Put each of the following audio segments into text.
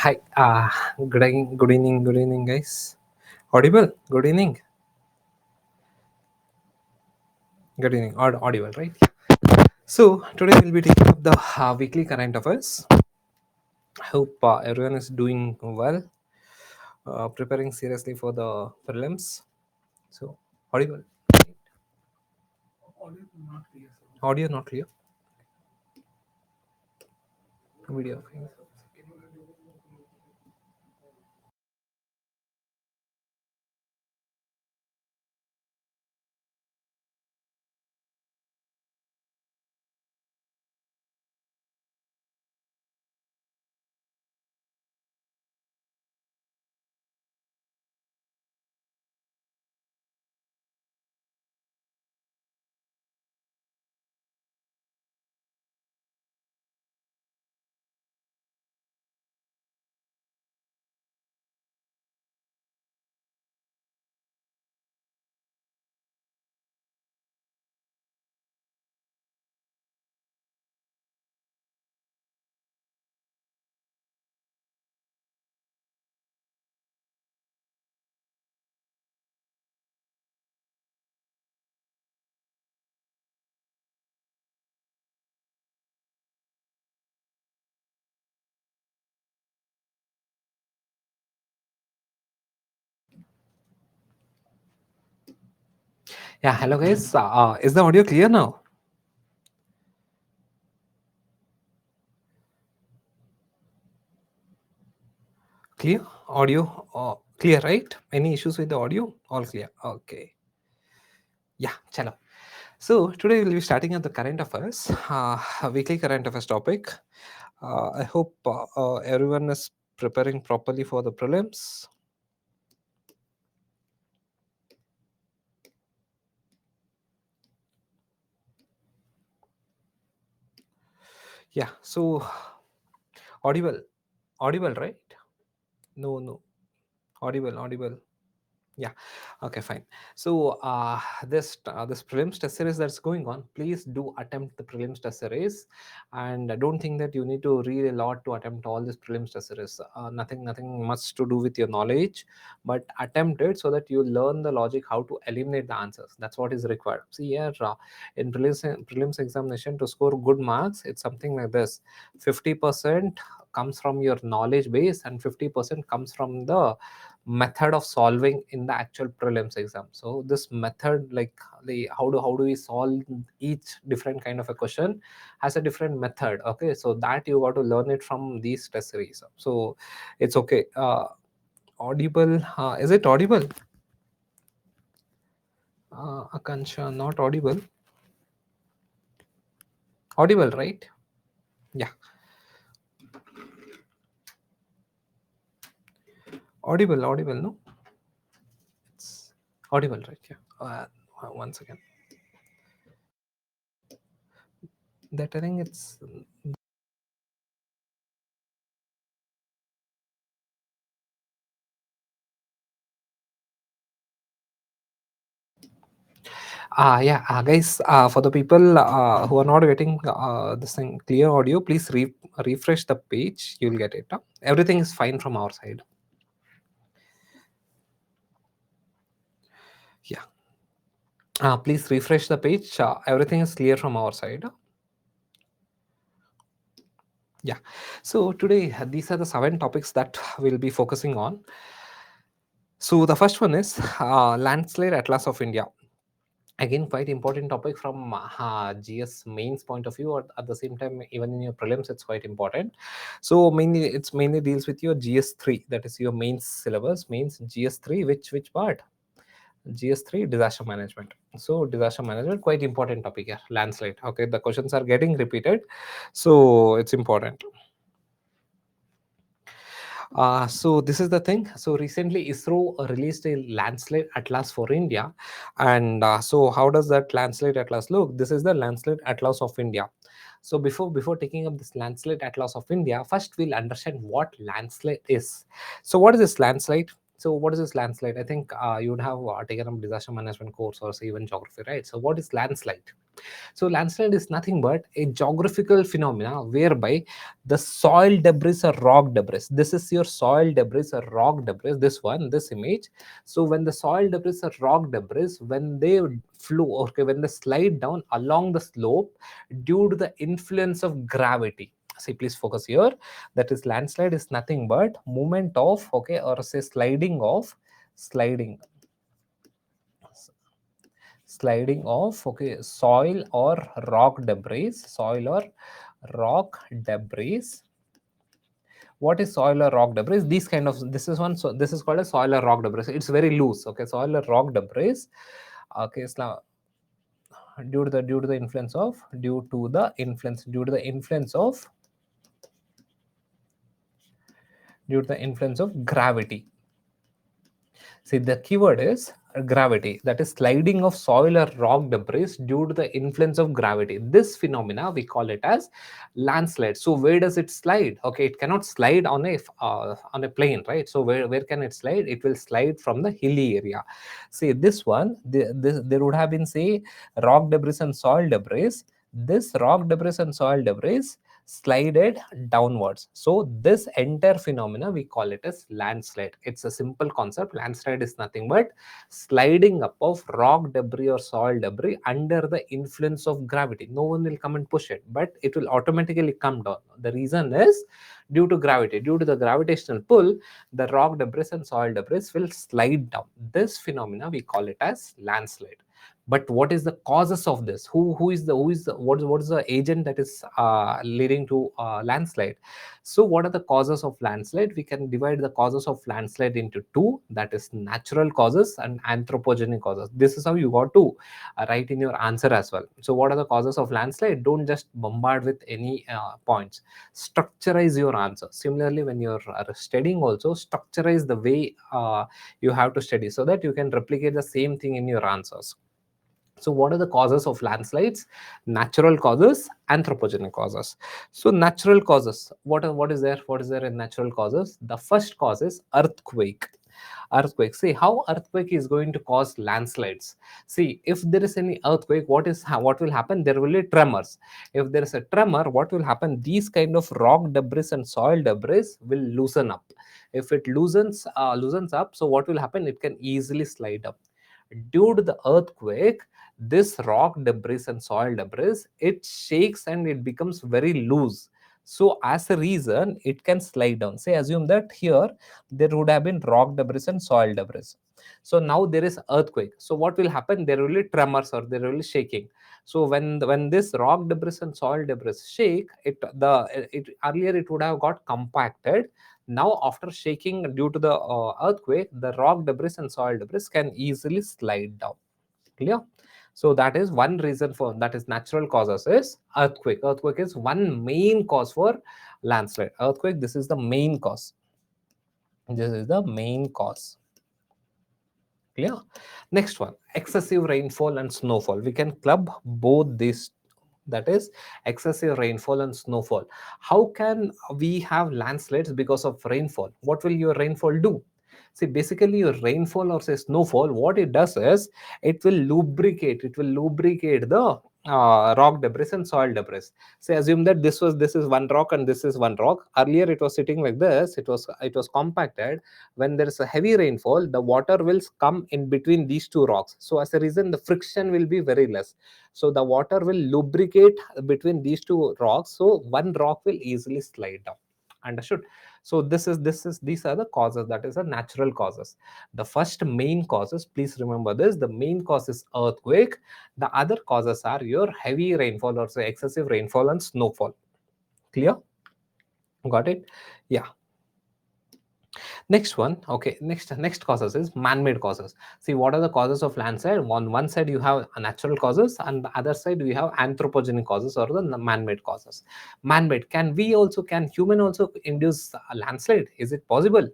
Hi, good evening, guys. Audible. Good evening, good evening. Audible, right? So today we'll be taking up the weekly current affairs. I hope everyone is doing well, preparing seriously for the prelims. So audible, audio not clear, video. Yeah, hello guys. Is the audio clear now? Clear audio, clear, right? Any issues with the audio? All clear. Okay. Yeah, chalo. So today we'll be starting at the current affairs, a weekly current affairs topic. I hope everyone is preparing properly for the prelims. Yeah. So audible, audible, right? No, no, audible. Yeah. Okay, fine. So this prelims test series that's going on, please do attempt the prelims test series, and don't think that you need to read a lot to attempt all these prelims test series. Nothing much to do with your knowledge, but attempt it so that you learn the logic how to eliminate the answers. That's what is required. See here, in prelims examination, to score good marks, it's something like this: 50% comes from your knowledge base and 50% comes from the method of solving in the actual prelims exam. So this method, like the how do we solve each different kind of a question, has a different method. Okay, so that you got to learn it from these test series. So it's okay. Audible, is it audible? Akansha, not audible. Audible, right? Yeah, audible, no, it's audible, right? Yeah. Once again, they're telling it's yeah, guys, for the people who are not getting this thing clear audio, please refresh the page. You'll get it. Everything is fine from our side. Yeah. Please refresh the page. Everything is clear from our side. Yeah. So today, these are the 7 topics that we'll be focusing on. So the first one is landslide atlas of India. Again, quite important topic from GS mains point of view, or at the same time even in your prelims it's quite important. So mainly deals with your GS3, that is your mains syllabus, mains GS3. Which part? GS3, disaster management. So disaster management, quite important topic here. Landslide. Okay, the questions are getting repeated, so it's important. So this is the thing. So recently ISRO released a landslide atlas for India, and so how does that landslide atlas look? This is the landslide atlas of India. So before taking up this landslide atlas of India, first we'll understand what landslide is. So what is this landslide? So what is this landslide? I think you would have taken up disaster management course or say even geography, right? So what is landslide? So landslide is nothing but a geographical phenomena whereby the soil debris or rock debris. This is your soil debris or rock debris. This one, this image. So when the soil debris or rock debris, when they flew, okay, when they slide down along the slope due to the influence of gravity. See, please focus here. That is landslide is nothing but movement of, okay, or say sliding of, sliding sliding of, okay, soil or rock debris, soil or rock debris. What is soil or rock debris? These kind of, this is one, so this is called a soil or rock debris. It's very loose, okay, soil or rock debris, okay. So due to the influence of, due to the influence of gravity. See, the keyword is gravity, that is sliding of soil or rock debris due to the influence of gravity. This phenomena we call it as landslide. So where does it slide? Okay, it cannot slide on a plane, right? So where can it slide? It will slide from the hilly area. See, this one, there would have been, say, rock debris and soil debris. This rock debris and soil debris slided downwards. So this entire phenomena we call it as landslide. It's a simple concept. Landslide is nothing but sliding up of rock debris or soil debris under the influence of gravity. No one will come and push it, but it will automatically come down. The reason is due to gravity. Due to the gravitational pull, the rock debris and soil debris will slide down. This phenomena we call it as landslide. But what is the causes of this? What is the agent that is leading to landslide? So what are the causes of landslide? We can divide the causes of landslide into two, that is natural causes and anthropogenic causes. This is how you got to write in your answer as well. So what are the causes of landslide? Don't just bombard with any points. Structurize your answer. Similarly, when you're studying also, structurize the way you have to study so that you can replicate the same thing in your answers. So what are the causes of landslides? Natural causes, anthropogenic causes. So natural causes, what is there in natural causes? The first cause is earthquake. See how earthquake is going to cause landslides. See, if there is any earthquake, what will happen? There will be tremors. If there is a tremor, what will happen? These kind of rock debris and soil debris will loosen up. If it loosens up, so what will happen? It can easily slide up. Due to the earthquake, this rock debris and soil debris, it shakes and it becomes very loose. So as a reason, it can slide down. Say, assume that here there would have been rock debris and soil debris. So now there is earthquake. So what will happen? There will be tremors or there will be shaking. So when this rock debris and soil debris shake, it earlier it would have got compacted. Now after shaking due to the earthquake, the rock debris and soil debris can easily slide down. Clear? So that is one reason for, that is natural causes is earthquake is one main cause for landslide. Earthquake, this is the main cause. Clear? Next one, excessive rainfall and snowfall. We can club both these, that is excessive rainfall and snowfall. How can we have landslides? Because of rainfall. What will your rainfall do? See, basically your rainfall or say snowfall, what it does is it will lubricate the rock debris and soil debris. Say, assume that this is one rock and this is one rock. Earlier it was sitting like this, it was compacted. When there is a heavy rainfall, the water will come in between these two rocks. So as a reason, the friction will be very less. So the water will lubricate between these two rocks. So one rock will easily slide down. Understood? So these are the causes, that is the natural causes. The first main causes, please remember this, the main cause is earthquake. The other causes are your heavy rainfall or say excessive rainfall and snowfall. Clear? Got it? Yeah. Next one, okay, next causes is man-made causes. See, what are the causes of landslide? On one side you have natural causes, and the other side we have anthropogenic causes or the man-made causes. Man-made, can human also induce a landslide? Is it possible?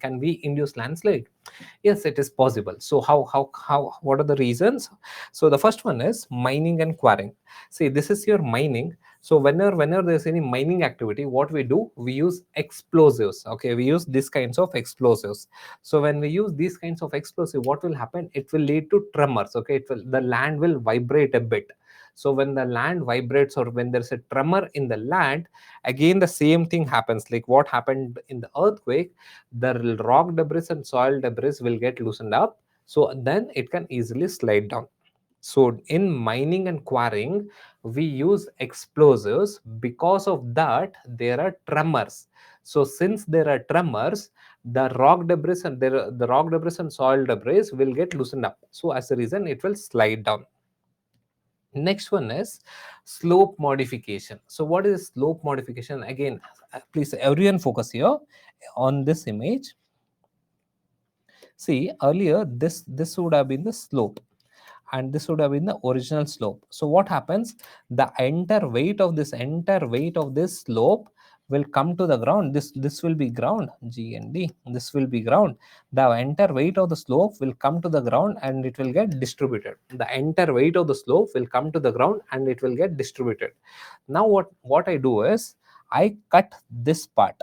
can we induce landslide? Yes, it is possible. So how what are the reasons? So the first one is mining and quarrying. See, this is your mining. So whenever there's any mining activity, what we do, we use explosives. Okay, we use these kinds of explosives. So when we use these kinds of explosive, what will happen? It will lead to tremors. Okay, the land will vibrate a bit. So when the land vibrates, or when there's a tremor in the land, again the same thing happens like what happened in the earthquake. The rock debris and soil debris will get loosened up, so then it can easily slide down. So in mining and quarrying, we use explosives. Because of that, there are tremors. So since there are tremors, the rock debris and soil debris will get loosened up. So as a reason, it will slide down. Next one is slope modification. So what is slope modification? Again, please everyone focus here on this image. See, earlier this would have been the slope, and this would have been the original slope. So what happens? The entire weight of this slope will come to the ground. This will be ground, G and D. This will be ground. The entire weight of the slope will come to the ground and it will get distributed. The entire weight of the slope will come to the ground and it will get distributed. Now what I do is I cut this part.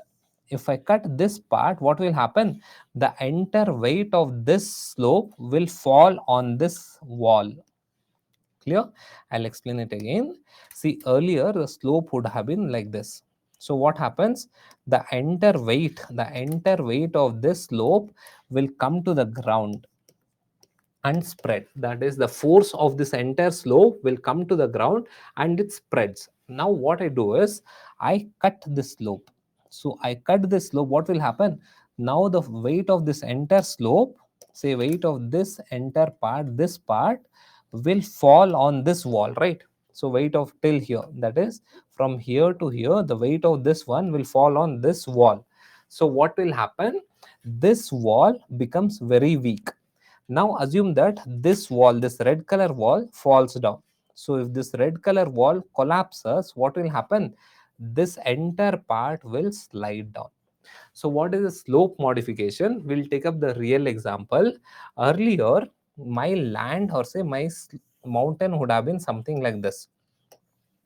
If I cut this part, what will happen? The entire weight of this slope will fall on this wall. Clear? I'll explain it again. See, earlier the slope would have been like this. So what happens? The entire weight of this slope will come to the ground and spread. That is, the force of this entire slope will come to the ground and it spreads. Now what I do is I cut this slope. So I cut this slope. What will happen? Now the weight of this entire slope, say weight of this entire part, this part will fall on this wall, right? So weight of till here, that is from here to here, the weight of this one will fall on this wall. So what will happen? This wall becomes very weak. Now assume that this wall, this red color wall falls down. So if this red color wall collapses, what will happen? This entire part will slide down. So what is the slope modification? We'll take up the real example. Earlier, my land, or say my mountain would have been something like this.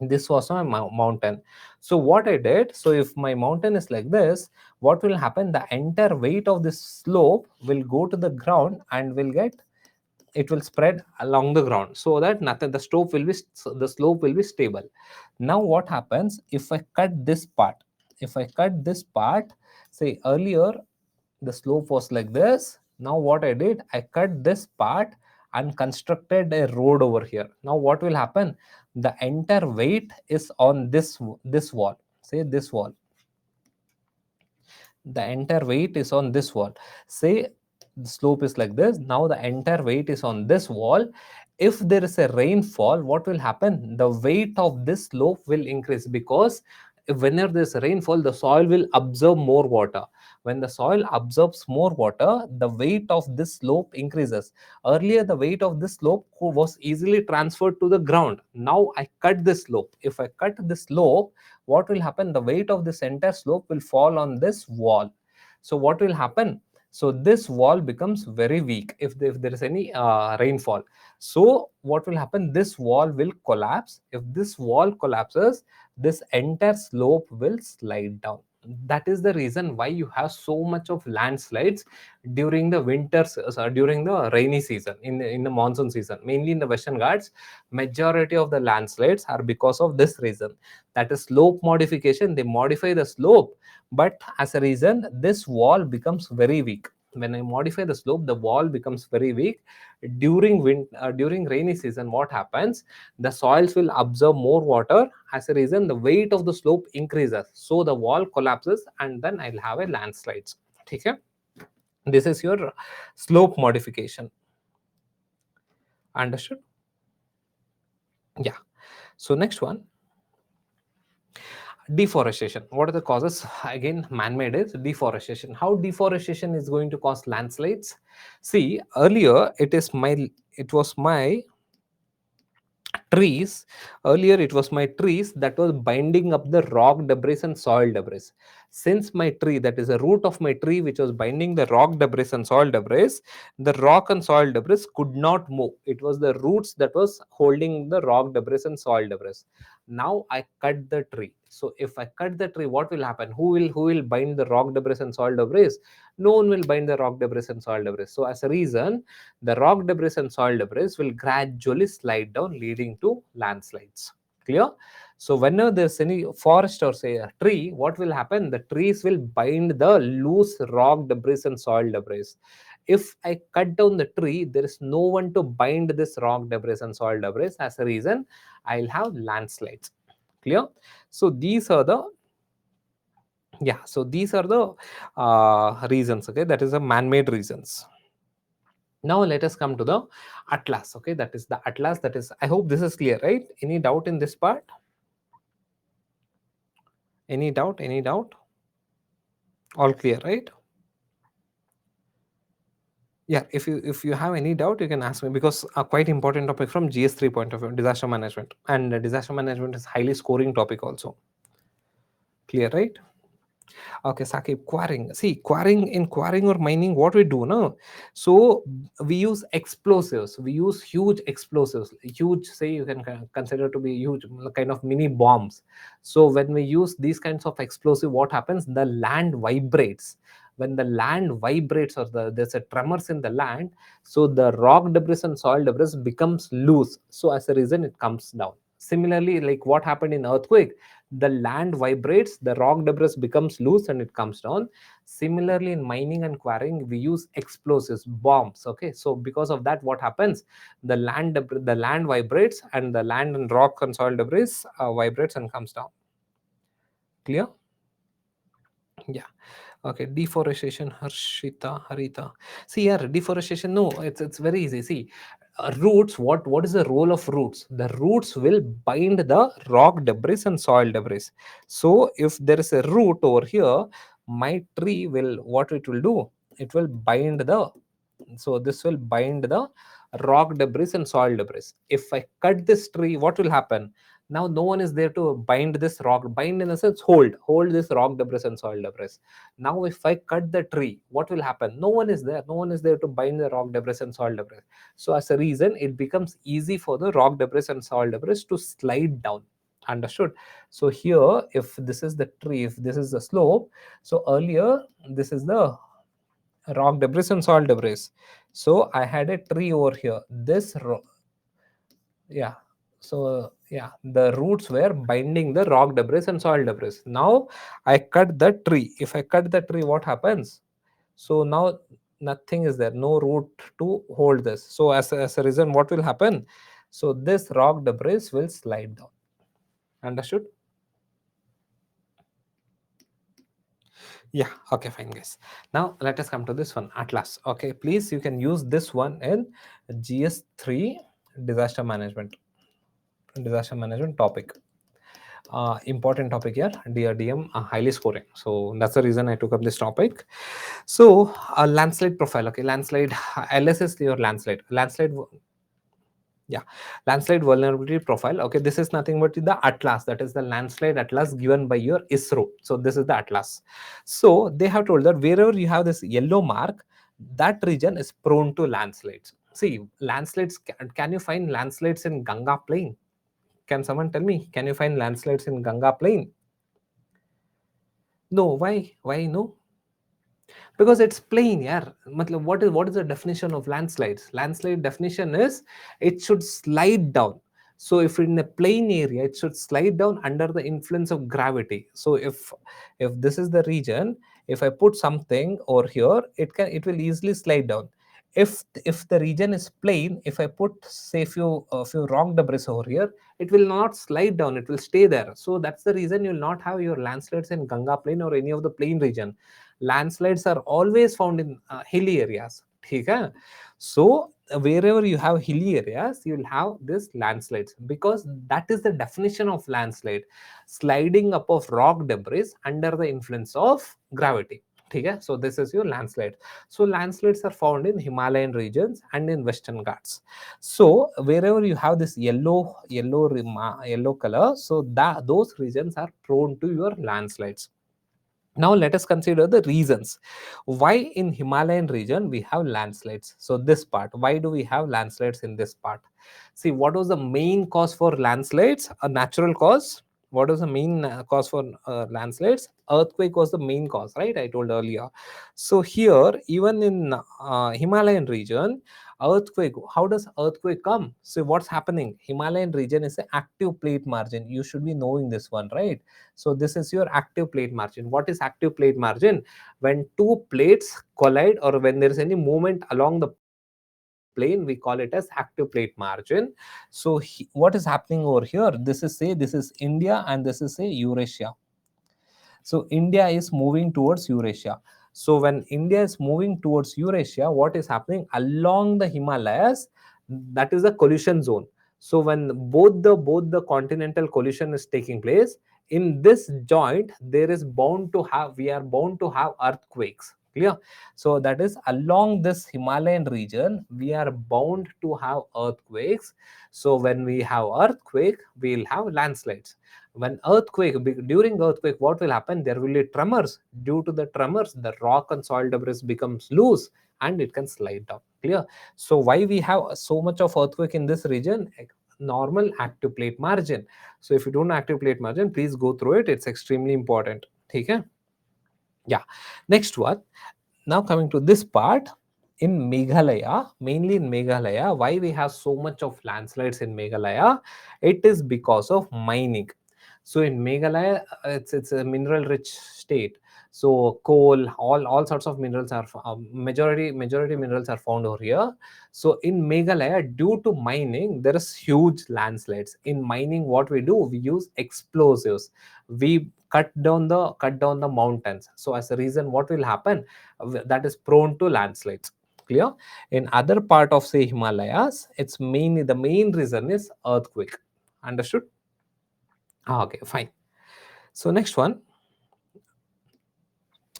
This was my mountain. So what I did, so if my mountain is like this, what will happen? The entire weight of this slope will go to the ground and will get, it will spread along the ground, so that nothing, the slope will be stable. Now what happens if I cut this part? If I cut this part, say earlier the slope was like this. Now what I did, I cut this part and constructed a road over here. Now what will happen? The entire weight is on this wall, say this wall. The entire weight is on this wall. Say the slope is like this. Now the entire weight is on this wall. If there is a rainfall, what will happen? The weight of this slope will increase, because whenever there's rainfall, the soil will absorb more water. When the soil absorbs more water, the weight of this slope increases. Earlier the weight of this slope was easily transferred to the ground. Now I cut this slope. If I cut this slope, what will happen? The weight of this entire slope will fall on this wall. So what will happen? So this wall becomes very weak if there is any rainfall. So what will happen? This wall will collapse. If this wall collapses, this entire slope will slide down. That is the reason why you have so much of landslides during the winters, during the rainy season, in the monsoon season, mainly in the Western Ghats. Majority of the landslides are because of this reason. That is slope modification. They modify the slope, but as a reason, this wall becomes very weak. When I modify the slope, the wall becomes very weak. During rainy season, what happens? The soils will absorb more water. As a reason, the weight of the slope increases, so the wall collapses, and then I'll have a landslides. Okay, this is your slope modification. Understood? Yeah. So next one, deforestation. What are the causes? Again, man-made is deforestation. How deforestation is going to cause landslides? See, earlier it was my trees. Earlier it was my trees that was binding up the rock debris and soil debris. Since my tree, that is the root of my tree which was binding the rock debris and soil debris, the rock and soil debris could not move. It was the roots that was holding the rock debris and soil debris. Now I cut the tree. So if I cut the tree, what will happen? Who will bind the rock debris and soil debris? No one will bind the rock debris and soil debris. So as a reason, the rock debris and soil debris will gradually slide down, leading to landslides. Clear? So whenever there's any forest or say a tree, what will happen? The trees will bind the loose rock debris and soil debris. If I cut down the tree, there is no one to bind this rock debris and soil debris. As a reason, I'll have landslides. Clear? So these are the, yeah, so these are the reasons. Okay, that is the man-made reasons. Now let us come to the atlas. Okay, that is the atlas. That is, I hope this is clear, right? Any doubt in this part? Any doubt? Any doubt? All clear, right? Yeah, if you have any doubt, you can ask me, because a quite important topic from GS3 point of view, disaster management, and disaster management is highly scoring topic also. Clear, right? Okay, Sakib, quarrying. See, quarrying or mining, what we do now? So we use explosives. We use huge explosives. Huge, say you can consider to be huge, kind of mini bombs. So when we use these kinds of explosive, what happens? The land vibrates. When the land vibrates, or there's a tremors in the land, so the rock debris and soil debris becomes loose. So as a reason, it comes down. Similarly, like what happened in earthquake, the land vibrates, the rock debris becomes loose and it comes down. Similarly, in mining and quarrying, we use explosives, bombs. Okay, so because of that, what happens? The land vibrates, and the land and rock and soil debris vibrates and comes down. Clear? Yeah. Okay, deforestation, Harita. See here, deforestation. No, it's very easy. See, roots. What is the role of roots? The roots will bind the rock debris and soil debris. So if there is a root over here, my tree will, what it will do? It will bind the, so this will bind the rock debris and soil debris. If I cut this tree, what will happen? Now no one is there to bind this rock, bind in the sense hold this rock debris and soil debris. Now if I cut the tree, what will happen? No one is there to bind the rock debris and soil debris. So as a reason, it becomes easy for the rock debris and soil debris to slide down. Understood? So here, if this is the tree, if this is the slope, so earlier this is the rock debris and soil debris. So I had a tree over here. Yeah. So yeah, the roots were binding the rock debris and soil debris. Now I cut the tree. If I cut the tree, what happens? So now nothing is there, no root to hold this. So as a reason, what will happen? So this rock debris will slide down. Understood? Yeah, okay, fine, guys. Now let us come to this one, Atlas. Okay, please, you can use this one in GS3 disaster management, topic. Important topic here, DRDM, highly scoring. So that's the reason I took up this topic. So landslide profile. Okay, landslide, LS is your landslide. Yeah, landslide vulnerability profile. Okay, this is nothing but the atlas, that is the landslide atlas given by your ISRO. So this is the atlas. So they have told that wherever you have this yellow mark, that region is prone to landslides. See, landslides, can you find landslides in Ganga plain? Can someone tell me, can you find landslides in Ganga plain? No. Why no? Because it's plain. Yeah, what is the definition of landslides? Landslide definition is it should slide down. So if in a plain area, it should slide down under the influence of gravity. So if this is the region, if I put something over here, it will easily slide down. If the region is plain, if I put say few rock debris over here, it will not slide down, it will stay there. So that's the reason you will not have your landslides in Ganga plain or any of the plain region. Landslides are always found in hilly areas. Okay? So wherever you have hilly areas, you will have this landslides, because that is the definition of landslide: sliding up of rock debris under the influence of gravity. Okay, so this is your landslide. So landslides are found in Himalayan regions and in Western Ghats. So wherever you have this yellow color, so that those regions are prone to your landslides. Now let us consider the reasons why in Himalayan region we have landslides. So this part, why do we have landslides in this part? See, what was the main cause for landslides? A natural cause. What was the main cause for landslides? Earthquake was the main cause, right? I told earlier. So here, even in Himalayan region, earthquake. How does earthquake come? So what's happening? Himalayan region is an active plate margin. You should be knowing this one, right? So this is your active plate margin. What is active plate margin? When two plates collide or when there is any movement along the plane, we call it as active plate margin. So what is happening over here? This is India and this is say Eurasia. So India is moving towards Eurasia. So when India is moving towards Eurasia, what is happening along the Himalayas? That is the collision zone. So when both the continental collision is taking place, in this joint there is bound to have we are bound to have earthquakes. Clear? So that is along this Himalayan region we are bound to have earthquakes. So when we have earthquake, we will have landslides. When during earthquake, what will happen? There will be tremors. Due to the tremors, the rock and soil debris becomes loose and it can slide down. Clear? So why we have so much of earthquake in this region? Normal active plate margin. So if you don't know active plate margin, please go through it. It's extremely important. Okay? Yeah. Next one. Now coming to this part, in Meghalaya, mainly in Meghalaya, why we have so much of landslides in Meghalaya? It is because of mining. So in Meghalaya, it's a mineral rich state. So coal, all sorts of minerals are majority minerals are found over here. So in Meghalaya, due to mining, there is huge landslides. In mining, what we do, we use explosives. We cut down the mountains. So as a reason, what will happen? That is prone to landslides. Clear? In other part of say Himalayas, it's mainly the main reason is earthquake. Understood? Okay, fine. So next one.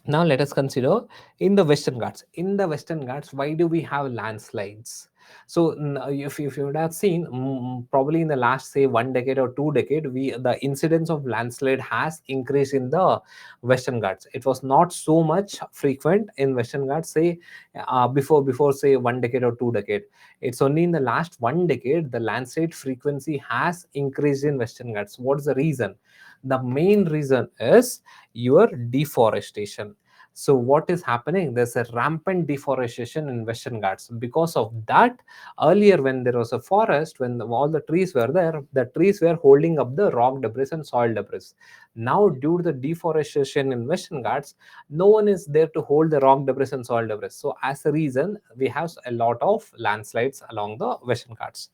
Now let us consider in the Western Ghats. In the Western Ghats, why do we have landslides? So if you would have seen, probably in the last say 1 decade or 2 decade, the incidence of landslide has increased in the Western Ghats. It was not so much frequent in Western Ghats say before say 1 decade or 2 decade. It's only in the last 1 decade the landslide frequency has increased in Western Ghats. What's the reason? The main reason is your deforestation. So what is happening? There's a rampant deforestation in Western Ghats. Because of that, earlier when there was a forest, when all the trees were there, the trees were holding up the rock debris and soil debris. Now due to the deforestation in Western Ghats, no one is there to hold the rock debris and soil debris. So as a reason, we have a lot of landslides along the Western Ghats.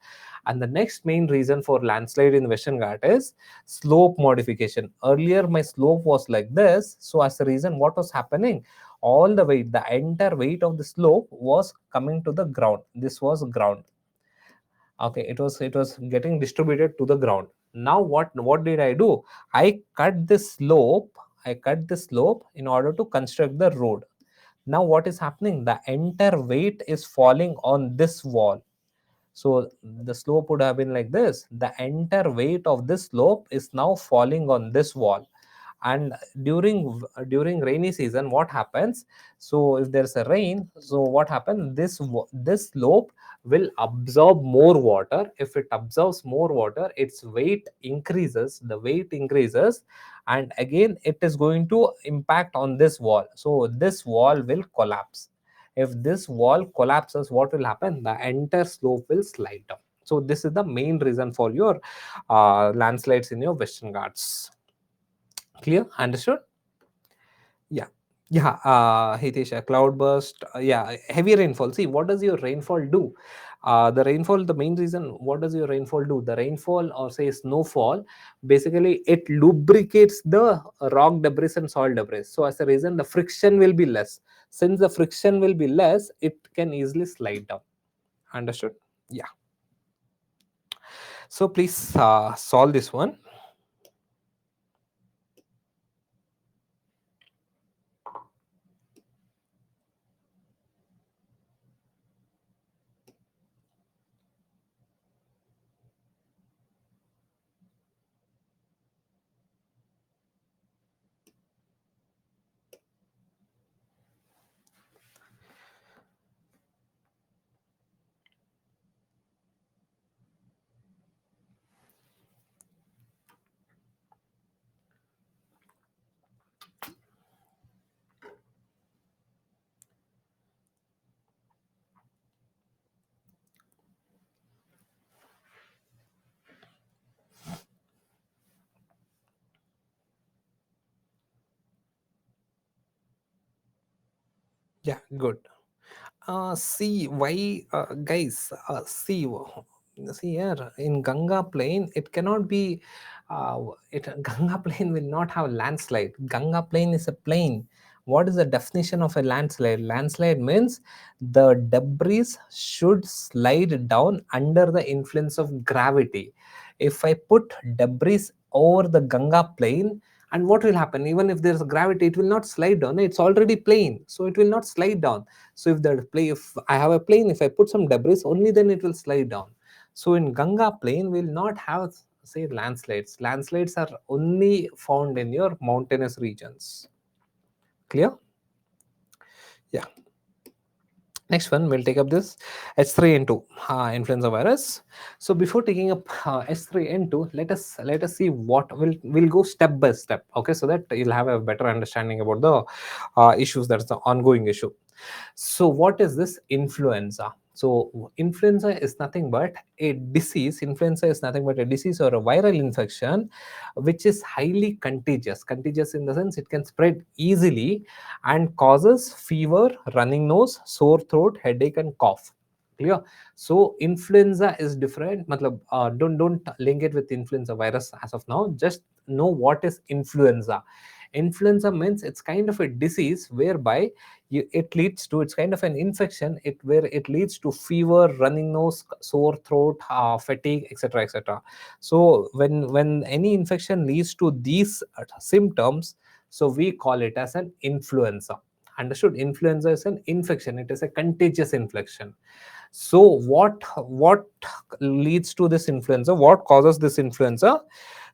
And the next main reason for landslide in Western Ghat is slope modification. Earlier my slope was like this. So as a reason, what was happening? All the weight, the entire weight of the slope was coming to the ground. This was ground. Okay, it was getting distributed to the ground. Now what did I do? I cut the slope in order to construct the road. Now what is happening? The entire weight is falling on this wall. So the slope would have been like this. The entire weight of this slope is now falling on this wall. And during rainy season, what happens? So if there's a rain, so what happens? This slope will absorb more water. If it absorbs more water, its weight increases. The weight increases, and again it is going to impact on this wall. So this wall will collapse. If this wall collapses, what will happen? The entire slope will slide down. So this is the main reason for your landslides in your Western Ghats. Clear? Understood? Yeah. Yeah, Hitesh, cloudburst, yeah, heavy rainfall. See, what does your rainfall do? The rainfall, the main reason, what does your rainfall do? The rainfall or say snowfall, basically it lubricates the rock debris and soil debris. So as a reason, the friction will be less. Since the friction will be less, it can easily slide down. Understood? Yeah. So please solve this one. Yeah, good. See why, guys. See here in Ganga Plain, it cannot be. Ganga Plain will not have landslide. Ganga Plain is a plain. What is the definition of a landslide? Landslide means the debris should slide down under the influence of gravity. If I put debris over the Ganga Plain, and what will happen? Even if there's gravity, it will not slide down. It's already plain, so it will not slide down. So if I have a plane, if I put some debris, only then it will slide down. So in Ganga plain, will not have, say, landslides. Landslides are only found in your mountainous regions. Clear? Yeah. Next one, we'll take up this H3N2 influenza virus. So before taking up H3N2, let us see what we'll go step by step. Okay, so that you'll have a better understanding about the issues. That's the ongoing issue. So, what is this influenza? So, influenza is nothing but a disease. Influenza is nothing but a disease or a viral infection which is highly contagious. Contagious in the sense it can spread easily and causes fever, running nose, sore throat, headache, and cough. Clear? So, influenza is different. Matlab, don't link it with influenza virus as of now. Just know what is influenza. Influenza means it's kind of a disease whereby it leads to, it's kind of an infection where it leads to fever, running nose, sore throat, fatigue, etc., etc. So when any infection leads to these symptoms, so we call it as an influenza. Understood? Influenza is an infection, it is a contagious infection. So what leads to this influenza? What causes this influenza?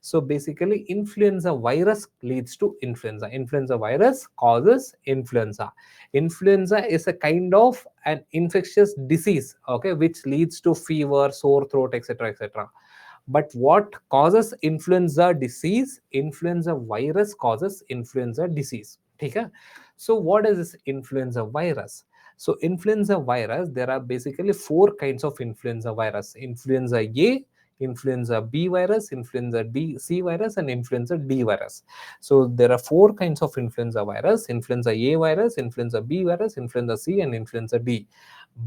So basically, influenza virus leads to influenza. Influenza virus causes influenza. Influenza is a kind of an infectious disease, okay, which leads to fever, sore throat, etc., etc. But what causes influenza disease? Influenza virus causes influenza disease. Okay? So what is this influenza virus? So influenza virus, there are basically four kinds of influenza virus: influenza A, influenza B virus, influenza D, C virus, and influenza D virus. So there are four kinds of influenza virus: influenza A virus, influenza B virus, influenza C, and influenza D.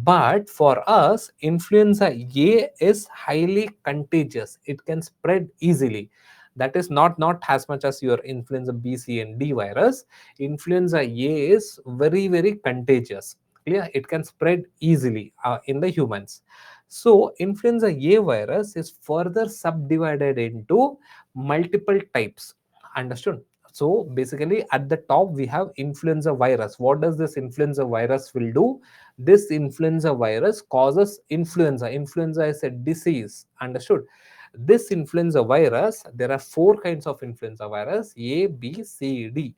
But for us, influenza A is highly contagious. It can spread easily. That is not as much as your influenza B, C, and D virus. Influenza A is very contagious. Clear? It can spread easily in the humans. So influenza A virus is further subdivided into multiple types. Understood? So basically at the top we have influenza virus. What does this influenza virus will do? This influenza virus causes influenza. Influenza is a disease. Understood? This influenza virus, there are four kinds of influenza virus: A, B, C, D.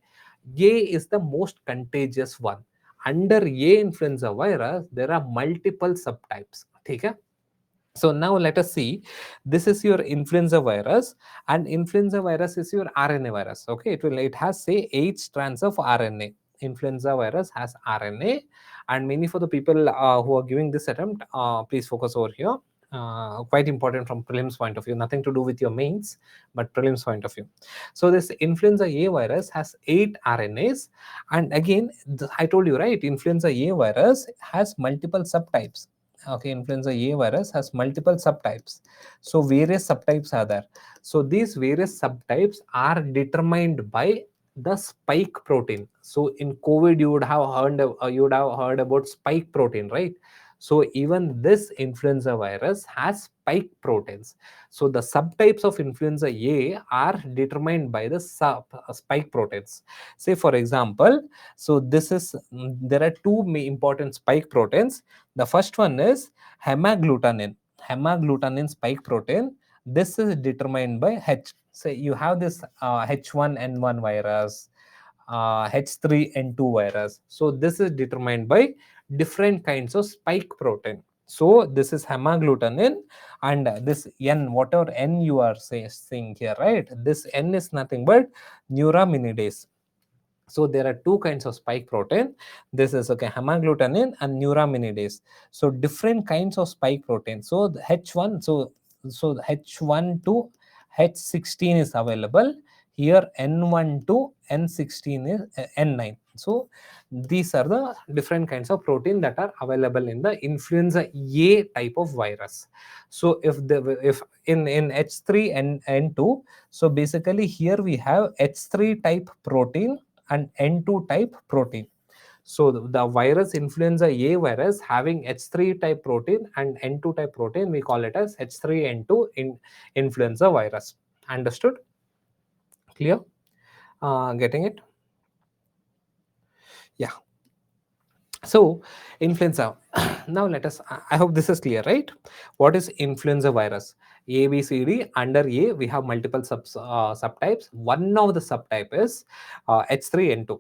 A is the most contagious one. Under A influenza virus, there are multiple subtypes. Okay? So now let us see. This is your influenza virus, and influenza virus is your RNA virus. Okay, it has, say, 8 strands of RNA. Influenza virus has RNA, and many for the people who are giving this attempt, please focus over here. Quite important from prelims point of view, nothing to do with your mains, but prelims point of view. So this influenza A virus has 8 RNAs, and again, I told you, right, influenza A virus has multiple subtypes. Okay, influenza A virus has multiple subtypes. So various subtypes are there. So these various subtypes are determined by the spike protein. So in COVID, you would have heard about spike protein, right? So even this influenza virus has spike proteins. So the subtypes of influenza A are determined by the spike proteins. Say for example, so there are two important spike proteins. The first one is hemagglutinin. Hemagglutinin spike protein. This is determined by H. So you have this H1N1 virus, H3N2 virus. So this is determined by different kinds of spike protein. So this is hemagglutinin, and this N, whatever N you are seeing here, right? This N is nothing but neuraminidase. So there are two kinds of spike protein. This is, okay, hemagglutinin and neuraminidase. So different kinds of spike protein. So the H1, so H1 to H16 is available here. N1 to N16 is N9. So these are the different kinds of protein that are available in the influenza A type of virus. So if in H3 and N2, so basically here we have H3 type protein and N2 type protein. So the virus influenza A virus having H3 type protein and N2 type protein, we call it as H3N2 in influenza virus. Understood? Clear? Getting it? Yeah. So influenza. Now let us. I hope this is clear, right? What is influenza virus? A, B, C, D. Under A, we have multiple subtypes. One of the subtype is H3N2.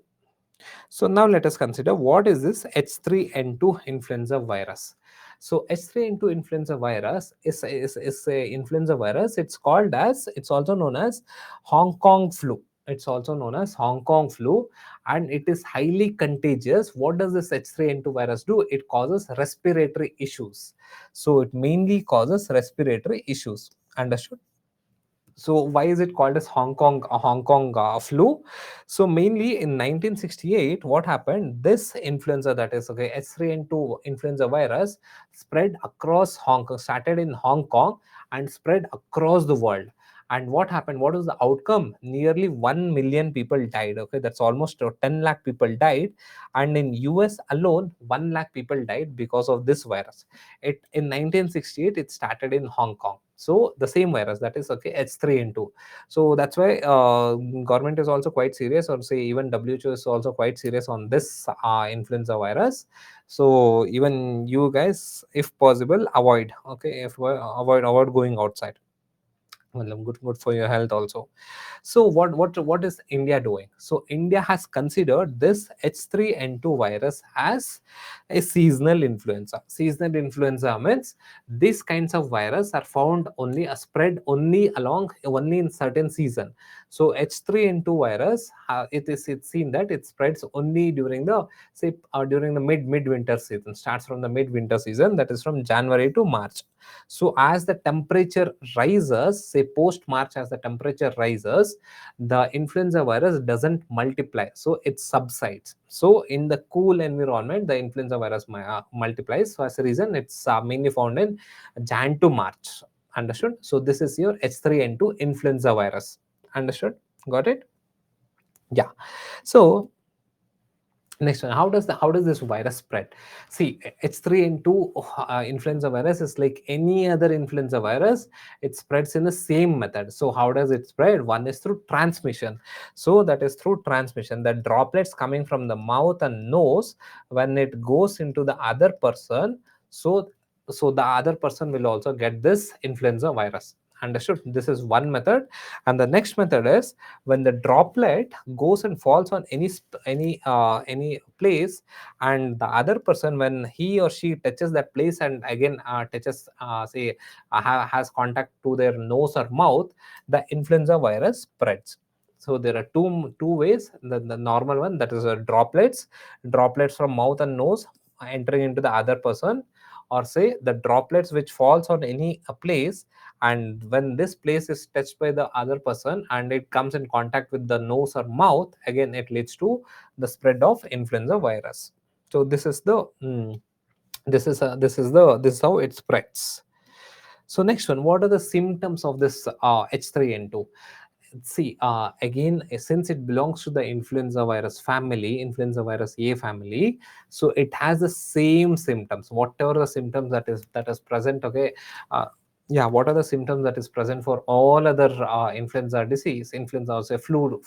So now let us consider what is this H3N2 influenza virus. So H3N2 influenza virus is a influenza virus. It's also known as Hong Kong flu. It's also known as Hong Kong flu, and it is highly contagious. What does this H3N2 virus do? It causes respiratory issues. So it mainly causes respiratory issues. Understood? So why is it called as Hong Kong flu? So mainly in 1968, what happened? This influenza, that is okay, H3N2 influenza virus, spread across Hong Kong, started in Hong Kong and spread across the world. And what happened? What was the outcome? Nearly 1 million people died. Okay, that's almost 10 lakh people died. And in US alone, 1 lakh people died because of this virus. It in 1968, it started in Hong Kong. So the same virus, that is okay, H3N2. So that's why government is also quite serious, or say even WHO is also quite serious on this influenza virus. So even you guys, if possible, avoid, okay, if avoid going outside. Well, good for your health also. So what is India doing? So India has considered this H3N2 virus as a seasonal influenza. Seasonal influenza means these kinds of virus are found only spread only in certain season. So H3N2 virus, it's seen that it spreads only during the during the mid winter season. Starts from the mid-winter season, that is from January to March. So as the temperature rises, say post March, as the temperature rises, the influenza virus doesn't multiply, so it subsides. So in the cool environment, the influenza virus multiplies. So as a reason, it's mainly found in Jan to March. Understood? So this is your H3N2 influenza virus. Understood? Got it? Yeah. So next one, how does this virus spread? See, H3N2 influenza virus is like any other influenza virus. It spreads in the same method. So how does it spread? One is through transmission. So that is through transmission. The droplets coming from the mouth and nose, when it goes into the other person, so the other person will also get this influenza virus. Understood? This is one method. And the next method is when the droplet goes and falls on any place, and the other person, when he or she touches that place and again touches has contact to their nose or mouth, the influenza virus spreads. So there are two ways. The normal one, that is droplets from mouth and nose entering into the other person, or say the droplets which falls on any place, and when this place is touched by the other person and it comes in contact with the nose or mouth, again it leads to the spread of influenza virus. So this is how it spreads. So next one, what are the symptoms of this H3N2? See, again, since it belongs to the influenza virus family, influenza virus A family, so it has the same symptoms, whatever the symptoms that is present. Okay, uh, yeah, what are the symptoms that is present for all other influenza disease, influenza or say flu,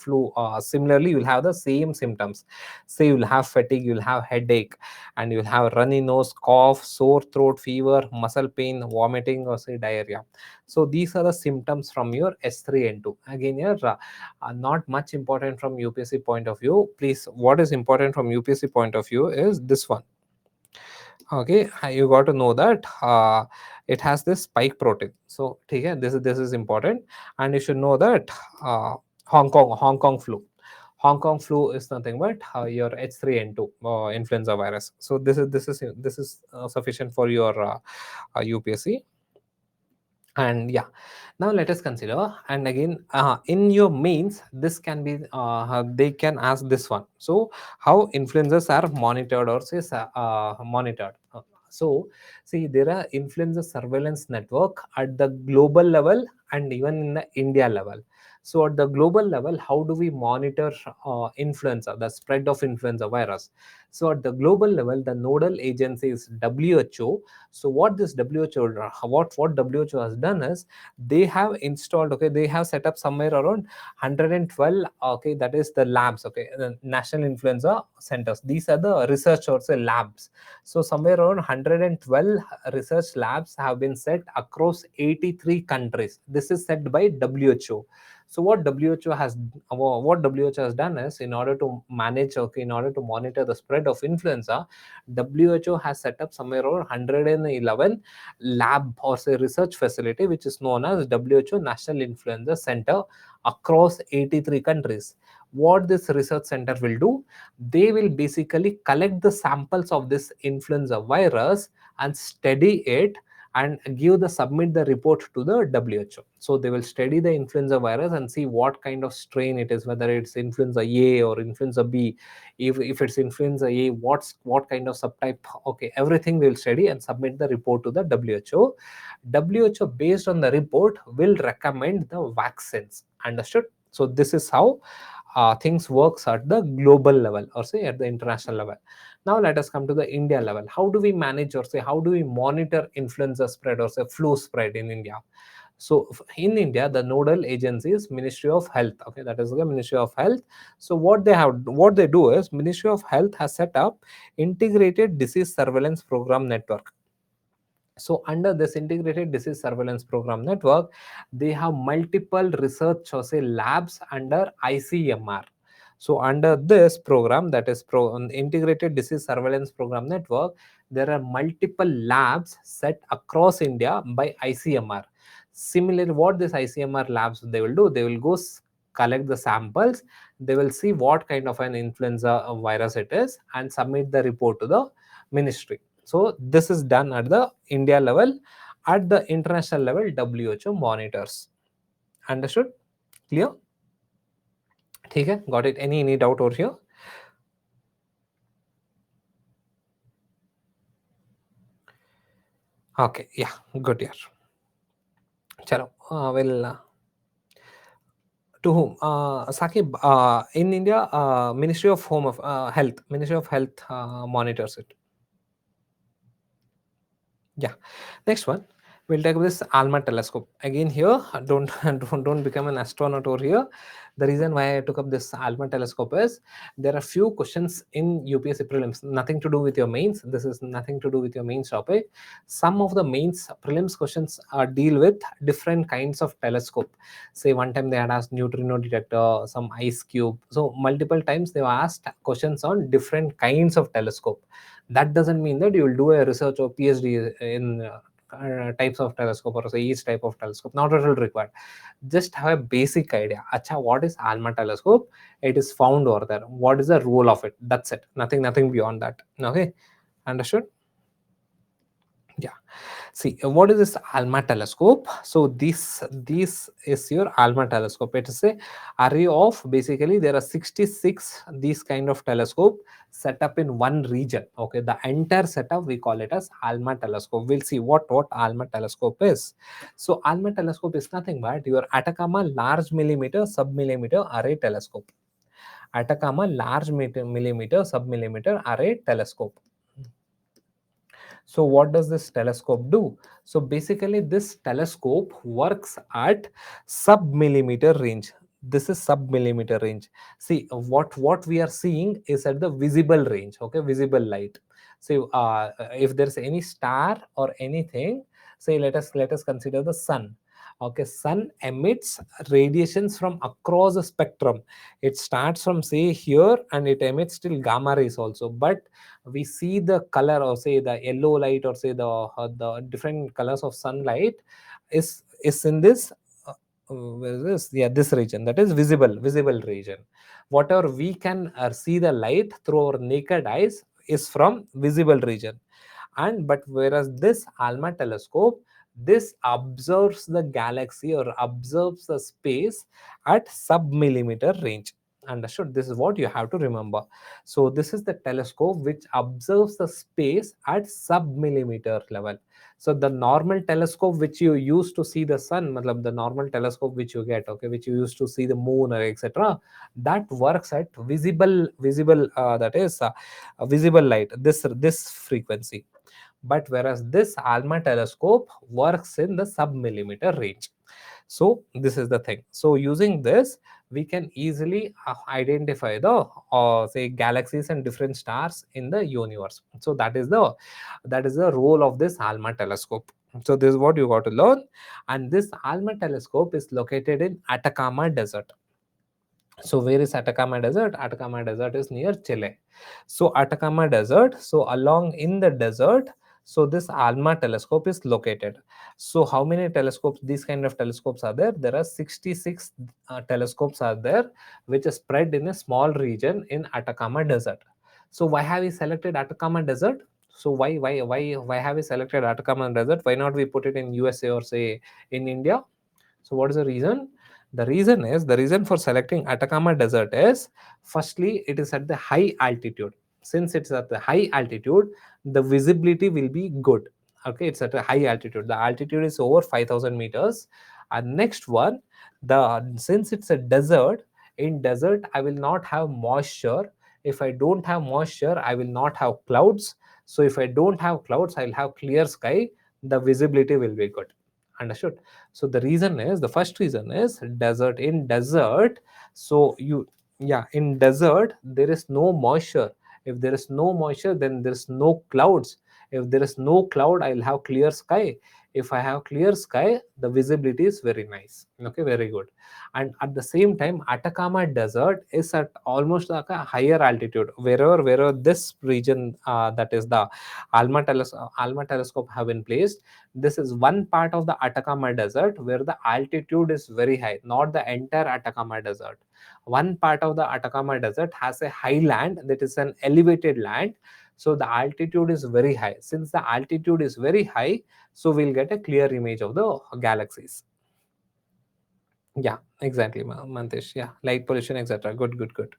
similarly you'll have the same symptoms. Say you'll have fatigue, you'll have headache, and you'll have runny nose, cough, sore throat, fever, muscle pain, vomiting, or say diarrhea. So these are the symptoms from your S3N2. Again, here not much important from UPSC point of view. Please, what is important from UPSC point of view is this one. Okay, you got to know that it has this spike protein. So okay, this is important, and you should know that uh, Hong Kong flu. Hong Kong flu is nothing but your H3N2 influenza virus. So this is sufficient for your UPSC. And yeah, now let us consider, and again, in your mains this can be they can ask this one. So how influencers are monitored or say monitored. So see, there are influencer surveillance network at the global level and even in the India level. So at the global level, how do we monitor influenza, the spread of influenza virus? So at the global level, the nodal agency is WHO. So what this WHO, what WHO has done is they have installed, okay, they have set up somewhere around 112, okay, that is the labs, okay, the national influenza centers. These are the research or say labs. So somewhere around 112 research labs have been set across 83 countries. This is set by WHO. So what WHO has done is, in order to manage, okay, in order to monitor the spread of influenza, WHO has set up somewhere around 111 lab or say research facility, which is known as WHO National Influenza Center across 83 countries. What this research center will do, they will basically collect the samples of this influenza virus and study it and submit the report to the WHO. So they will study the influenza virus and see what kind of strain it is, whether it's influenza A or influenza B. If it's influenza A, what kind of subtype, okay, everything they will study and submit the report to the WHO. Based on the report will recommend the vaccines. Understood? So this is how things works at the global level or say at the international level. Now let us come to the India level. How do we manage or say how do we monitor influenza spread or say flu spread in India? So in India, the nodal agency is Ministry of Health. Okay, that is the Ministry of Health. So what they do is, Ministry of Health has set up integrated disease surveillance program network. So under this integrated disease surveillance program network, they have multiple research or say labs under ICMR. So under this program, that is integrated disease surveillance program network, there are multiple labs set across India by ICMR. Similarly, what this ICMR labs they will do, they will go collect the samples, they will see what kind of an influenza virus it is and submit the report to the ministry. So this is done at the India level. At the international level, WHO monitors. Understood? Clear? Okay, got it? Any doubt over here? Okay, yeah, good here. Chalo, to whom? Sakib, in India, Ministry of Home of Health, Ministry of Health monitors it. Yeah. Next one, we'll take this ALMA telescope. Again here, don't become an astronaut over here. The reason why I took up this ALMA telescope is there are few questions in UPSC prelims, nothing to do with your mains. This is nothing to do with your mains topic. Some of the mains prelims questions deal with different kinds of telescope. Say one time they had asked neutrino detector, some ice cube. So multiple times they were asked questions on different kinds of telescope. That doesn't mean that you will do a research or PhD in types of telescope or say each type of telescope. Not at all required. Just have a basic idea. Acha, what is ALMA telescope? It is found over there. What is the role of it? That's it. Nothing beyond that. Okay, understood? Yeah. See, what is this ALMA telescope? So this is your ALMA telescope. It is a array of, basically there are 66 these kind of telescope set up in one region. Okay, the entire setup we call it as ALMA telescope. We'll see what ALMA telescope is. So ALMA telescope is nothing but your Atacama Large Millimeter Submillimeter Array Telescope. Atacama Large Millimeter Submillimeter Array Telescope. So what does this telescope do? So basically this telescope works at sub-millimeter range. This is sub-millimeter range. See, what we are seeing is at the visible range, okay, visible light. So if there's any star or anything, say let us consider the sun. Okay, sun emits radiations from across the spectrum. It starts from say here and it emits till gamma rays also, but we see the color or say the yellow light or say the different colors of sunlight is in this where is this, yeah, this region, that is visible region. Whatever we can see the light through our naked eyes is from visible region. And but whereas this ALMA telescope, this observes the galaxy or observes the space at sub-millimeter range. Understood? This is what you have to remember. So this is the telescope which observes the space at sub-millimeter level. So the normal telescope which you use to see the sun, matlab the normal telescope which you get, okay, which you use to see the moon or etc., that works at visible that is visible light, this frequency. But whereas this ALMA telescope works in the sub-millimeter range. So this is the thing. So using this, we can easily identify the say galaxies and different stars in the universe. So that is the role of this ALMA telescope. So this is what you got to learn. And this ALMA telescope is located in Atacama Desert. So where is Atacama Desert? Atacama Desert is near Chile. So Atacama Desert, so along in the desert, so this ALMA telescope is located. So how many telescopes, these kind of telescopes are there? There are 66 telescopes are there, which is spread in a small region in Atacama Desert. So why have we selected Atacama Desert? So why have we selected Atacama Desert? Why not we put it in USA or say in India? So what is the reason? The reason for selecting Atacama Desert is, firstly, it is at the high altitude. Since it's at the high altitude, the visibility will be good. Okay, it's at a high altitude. The altitude is over 5,000 meters. And next one, the since it's a desert, in desert I will not have moisture. If I don't have moisture, I will not have clouds. So if I don't have clouds, I'll have clear sky. The visibility will be good. Understood? So the reason is, the first reason is desert. In desert, so you yeah, in desert there is no moisture. If there is no moisture, then there is no clouds. If there is no cloud, I'll have clear sky. If I have clear sky, the visibility is very nice. Okay, very good. And at the same time, Atacama Desert is at almost like a higher altitude. Wherever this region, that is the Alma telescope have been placed, this is one part of the Atacama Desert where the altitude is very high, not the entire Atacama Desert. One part of the Atacama Desert has a high land, that is an elevated land. So the altitude is very high. Since the altitude is very high, so we'll get a clear image of the galaxies. Yeah, exactly, Mantesh. Yeah, light pollution, etc. Good, good, good.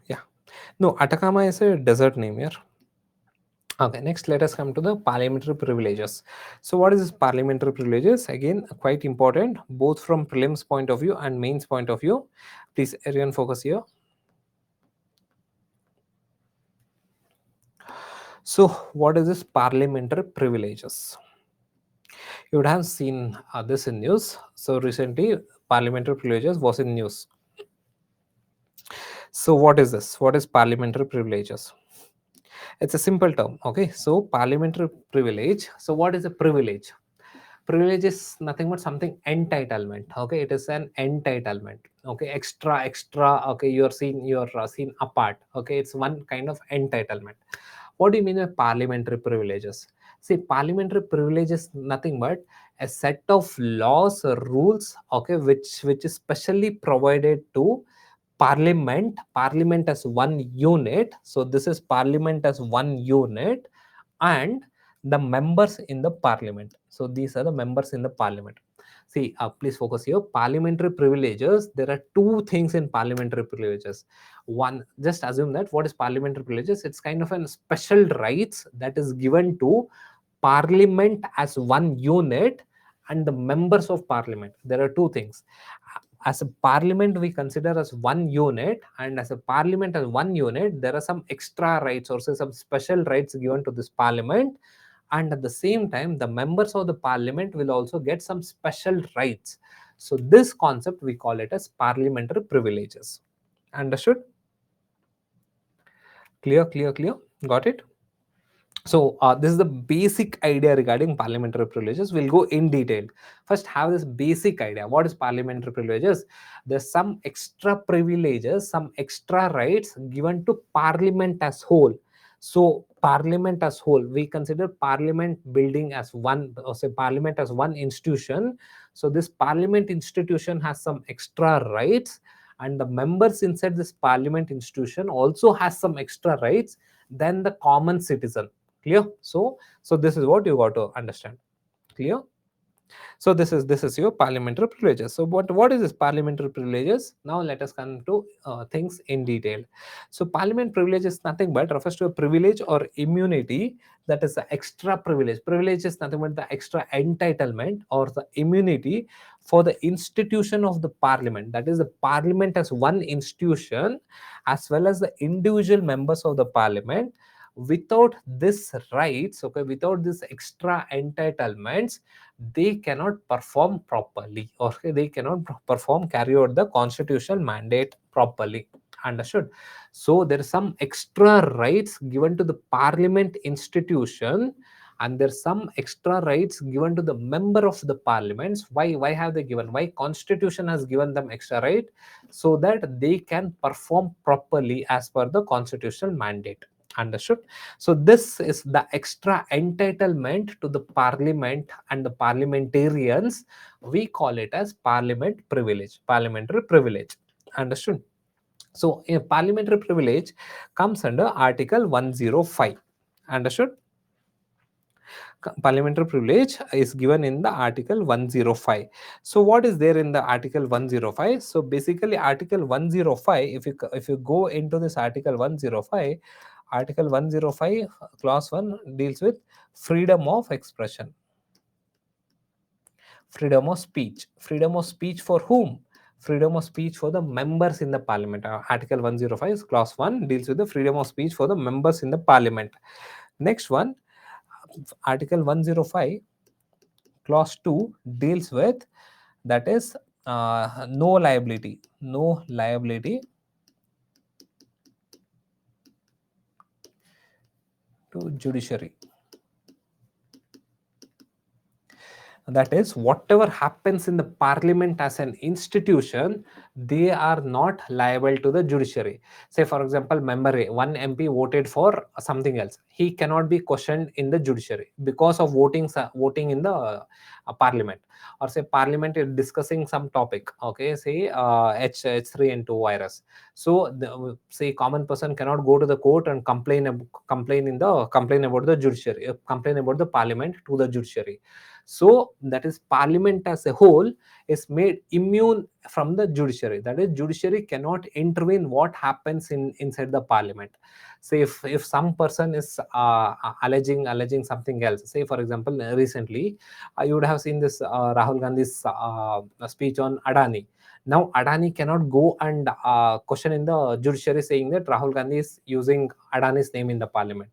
Yeah. No, Atacama is a desert name here. Okay, next let us come to the parliamentary privileges. So what is this parliamentary privileges? Again, quite important, both from prelims point of view and mains point of view. Please everyone focus here. So what is this parliamentary privileges? You would have seen this in news. So recently, parliamentary privileges was in news. So what is this? What is parliamentary privileges? It's a simple term. Okay, so parliamentary privilege. So what is a privilege? Privilege is nothing but something entitlement. Okay, it is an entitlement. Okay, extra. Okay, you're seen apart. Okay, it's one kind of entitlement. What do you mean by parliamentary privileges? See, parliamentary privilege is nothing but a set of laws or rules, okay, which is specially provided to parliament as one unit. So this is parliament as one unit, and the members in the parliament. So these are the members in the parliament. See, please focus here. Parliamentary privileges, there are two things in parliamentary privileges. One, just assume that what is parliamentary privileges, it's kind of a special rights that is given to parliament as one unit and the members of parliament. There are two things. As a parliament we consider as one unit, and as a parliament as one unit, there are some extra rights or say some special rights given to this parliament. And at the same time, the members of the parliament will also get some special rights. So this concept we call it as parliamentary privileges. Understood? Clear, got it? So this is the basic idea regarding parliamentary privileges. We'll go in detail. First, have this basic idea. What is parliamentary privileges? There's some extra privileges, some extra rights given to parliament as whole. So parliament as whole, we consider parliament building as one, or say parliament as one institution. So this parliament institution has some extra rights, and the members inside this parliament institution also has some extra rights than the common citizen. Clear? So this is what you got to understand. Clear? So this is your parliamentary privileges. So what is this parliamentary privileges? Now let us come to things in detail. So parliament privilege is nothing but refers to a privilege or immunity that is the extra privilege. Privilege is nothing but the extra entitlement or the immunity for the institution of the parliament. That is, the parliament as one institution, as well as the individual members of the parliament. Without this rights, okay, without this extra entitlements, they cannot perform properly, or they cannot perform, carry out the constitutional mandate properly. Understood? So there is some extra rights given to the parliament institution, and there's some extra rights given to the member of the parliaments. Why have they given? Why constitution has given them extra right? So that they can perform properly as per the constitutional mandate. Understood? So this is the extra entitlement to the parliament and the parliamentarians. We call it as parliament privilege, parliamentary privilege. Understood? So a parliamentary privilege comes under Article 105. Understood? Parliamentary privilege is given in the Article 105. So what is there in the Article 105? So basically Article 105, if you go into this Article 105, Article 105 clause 1 deals with freedom of expression, freedom of speech. Freedom of speech for whom? Freedom of speech for the members in the parliament. Article 105 clause 1 deals with the freedom of speech for the members in the parliament. Next one, Article 105 clause 2 deals with, that is, no liability, no liability to judiciary. That is, whatever happens in the parliament as an institution, they are not liable to the judiciary. Say for example, member A, one MP voted for something else, he cannot be questioned in the judiciary because of voting in the parliament. Or say parliament is discussing some topic, okay, say H3N2 virus. So say common person cannot go to the court and complain about the judiciary, complain about the parliament to the judiciary. So that is, parliament as a whole is made immune from the judiciary. That is, judiciary cannot intervene what happens inside the parliament. Say if some person is alleging something else. Say for example, recently you would have seen this Rahul Gandhi's speech on Adani. Now Adani cannot go and question in the judiciary saying that Rahul Gandhi is using Adani's name in the parliament,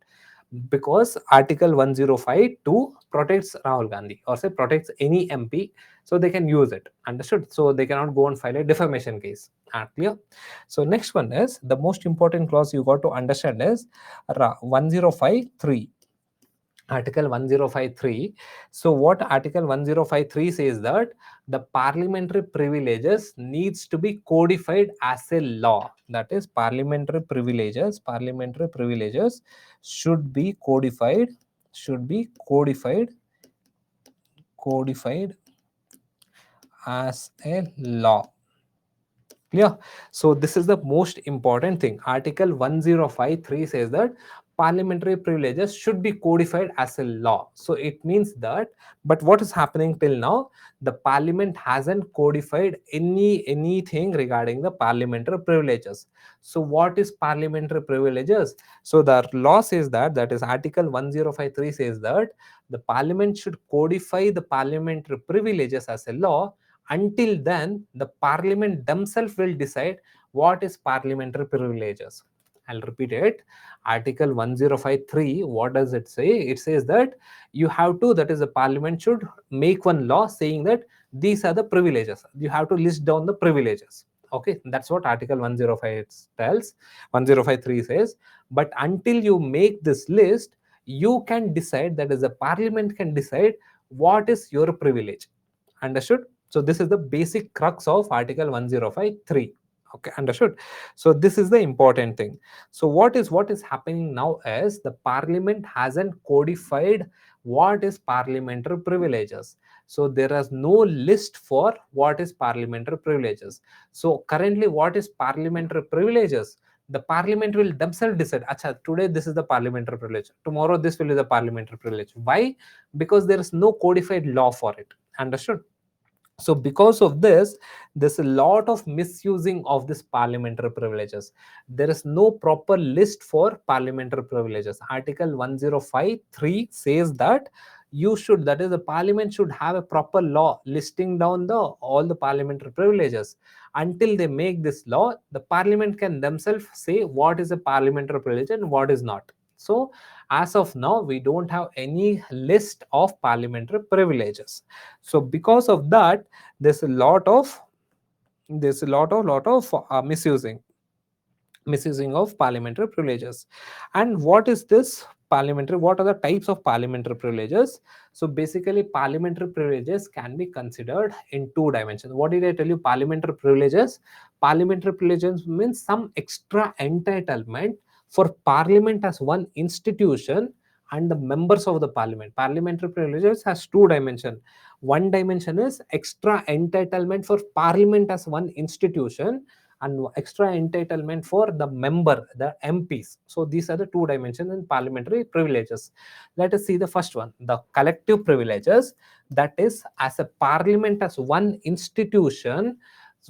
because Article 105 2 protects Rahul Gandhi, or say protects any MP, so they can use it. Understood? So they cannot go and file a defamation case. Clear? So next one is the most important clause you got to understand is 105.3. Article 105.3. So what Article 105.3 says, that the parliamentary privileges needs to be codified as a law. That is, parliamentary privileges should be codified, codified as a law. Clear? So this is the most important thing. Article 105.3 says that parliamentary privileges should be codified as a law. So it means that, but what is happening till now? The parliament hasn't codified anything regarding the parliamentary privileges. So what is parliamentary privileges? So the law says that, that is Article 105.3 says that the parliament should codify the parliamentary privileges as a law. Until then, the parliament themselves will decide what is parliamentary privileges. I'll repeat it. Article 105.3, what does it say? It says that you have to, that is, the parliament should make one law saying that these are the privileges. You have to list down the privileges. Okay, that's what Article 105 tells. 105.3 says. But until you make this list, you can decide, that is, the parliament can decide what is your privilege. Understood? So this is the basic crux of Article 105.3. Okay, understood? So this is the important thing. So what is happening now is the parliament hasn't codified what is parliamentary privileges. So there is no list for what is parliamentary privileges. So currently, what is parliamentary privileges? The parliament will themselves decide, acha, today this is the parliamentary privilege, tomorrow this will be the parliamentary privilege. Why? Because there is no codified law for it. Understood? So because of this, there's a lot of misusing of this parliamentary privileges. There is no proper list for parliamentary privileges. Article 1053 says that you should, that is, the parliament should have a proper law listing down the all the parliamentary privileges. Until they make this law, the parliament can themselves say what is a parliamentary privilege and what is not. So as of now, we don't have any list of parliamentary privileges. So because of that, there's a lot of misusing of parliamentary privileges. And what is this parliamentary, what are the types of parliamentary privileges? So basically, parliamentary privileges can be considered in two dimensions. What did I tell you? Parliamentary privileges means some extra entitlement for parliament as one institution and the members of the parliament. Parliamentary privileges has two dimensions. One dimension is extra entitlement for parliament as one institution, and extra entitlement for the member, the MPs. So these are the two dimensions in parliamentary privileges. Let us see the first one, the collective privileges. That is, as a parliament as one institution,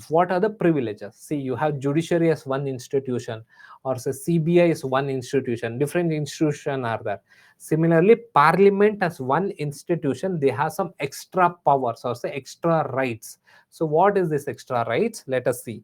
what are the privileges? See, you have judiciary as one institution, or say CBI is one institution. Different institutions are there. Similarly, parliament as one institution, they have some extra powers or say extra rights. So what is this extra rights? Let us see.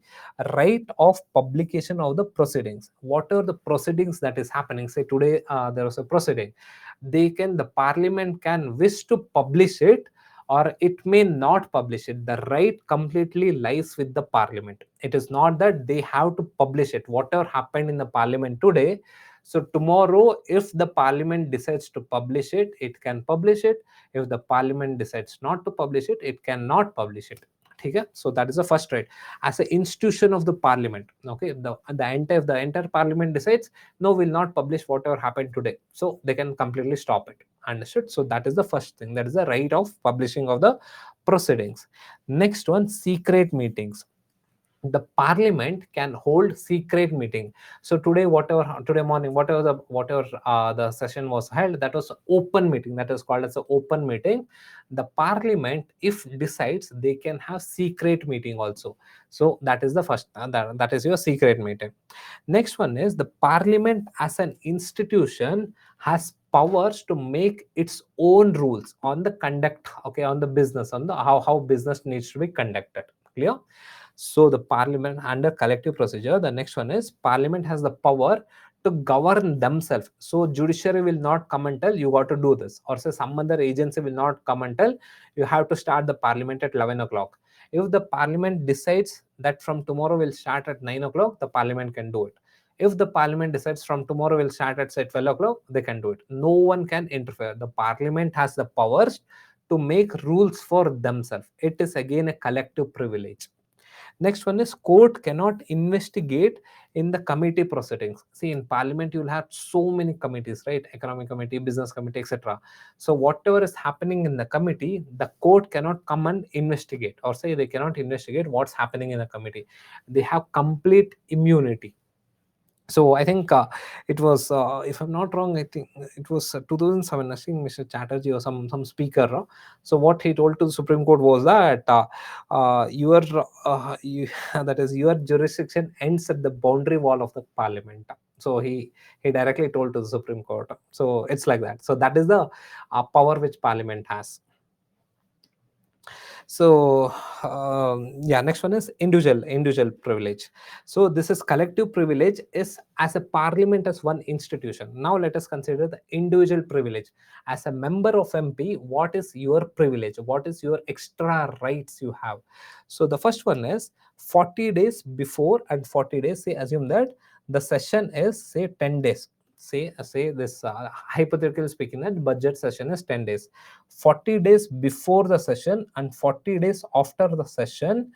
Right of publication of the proceedings. What are the proceedings that is happening? Say today there was a proceeding. The parliament can wish to publish it, or it may not publish it. The right completely lies with the parliament. It is not that they have to publish it. Whatever happened in the parliament today, so tomorrow, if the parliament decides to publish it, it can publish it. If the parliament decides not to publish it, it cannot publish it. Okay? So that is the first right. As an institution of the parliament, okay, the entire parliament decides, no, will not publish whatever happened today. So they can completely stop it. Understood? So that is the first thing. That is the right of publishing of the proceedings. Next one, secret meetings. The parliament can hold secret meeting. So today morning, whatever the session was held, that was open meeting, that is called as an open meeting. The parliament, if decides, they can have secret meeting also. So that is the first, that is your secret meeting. Next one is, the parliament as an institution has powers to make its own rules on the conduct, okay, on the business, on the how business needs to be conducted. Clear? So the parliament under collective procedure, the next one is, parliament has the power to govern themselves. So judiciary will not come and tell you got to do this, or say some other agency will not come and tell you have to start the parliament at 11 o'clock. If the parliament decides that from tomorrow will start at 9 o'clock, the parliament can do it. If the parliament decides from tomorrow will start at say 12 o'clock, they can do it. No one can interfere. The parliament has the powers to make rules for themselves. It is again a collective privilege. Next one is, court cannot investigate in the committee proceedings. See, in parliament you will have so many committees, right? Economic committee, business committee, etc. So whatever is happening in the committee, the court cannot come and investigate, or say they cannot investigate what's happening in the committee. They have complete immunity. So I think it was, if I'm not wrong, I think it was 2007. I think Mr. Chatterjee or some speaker. So what he told to the Supreme Court was that your that is, your jurisdiction ends at the boundary wall of the Parliament. So he directly told to the Supreme Court. So it's like that. So that is the power which Parliament has. So yeah, next one is individual privilege. So this is collective privilege is as a parliament as one institution. Now let us consider the individual privilege. As a member of MP, what is your privilege? What is your extra rights you have? So the first one is 40 days before and 40 days, say assume that the session is say 10 days. Say this hypothetical speaking, that budget session is 10 days. 40 days before the session and 40 days after the session,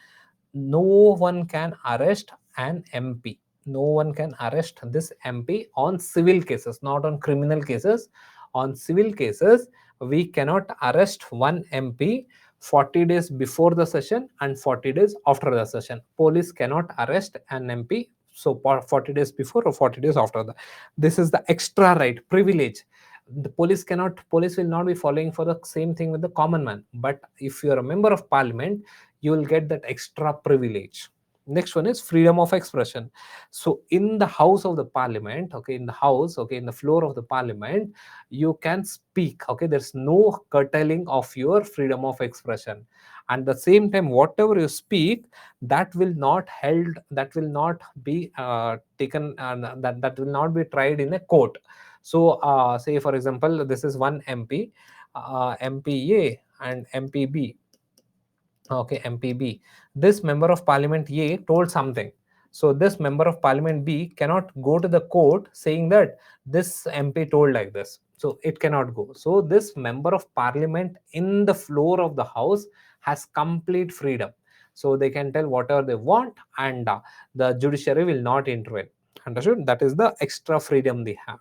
no one can arrest an MP. No one can arrest this MP on civil cases, not on criminal cases. On civil cases, we cannot arrest one MP 40 days before the session and 40 days after the session. Police cannot arrest an MP. So 40 days before or 40 days after the, this is the extra right privilege. The police will not be following for the same thing with the common man, but if you are a member of parliament, you will get that extra privilege. Next one is freedom of expression. So in the house of the parliament, okay, in the house, okay, in the floor of the parliament, you can speak, okay, there's no curtailing of your freedom of expression. And the same time, whatever you speak, that will not held, that will not be taken, that will not be tried in a court. So say for example, this is one MP, MPA and MPB. Okay, MPB. This member of parliament A told something. So this member of parliament B cannot go to the court saying that this MP told like this. So it cannot go. So this member of parliament in the floor of the house has complete freedom. So they can tell whatever they want, and the judiciary will not intervene. Understood? That is the extra freedom they have.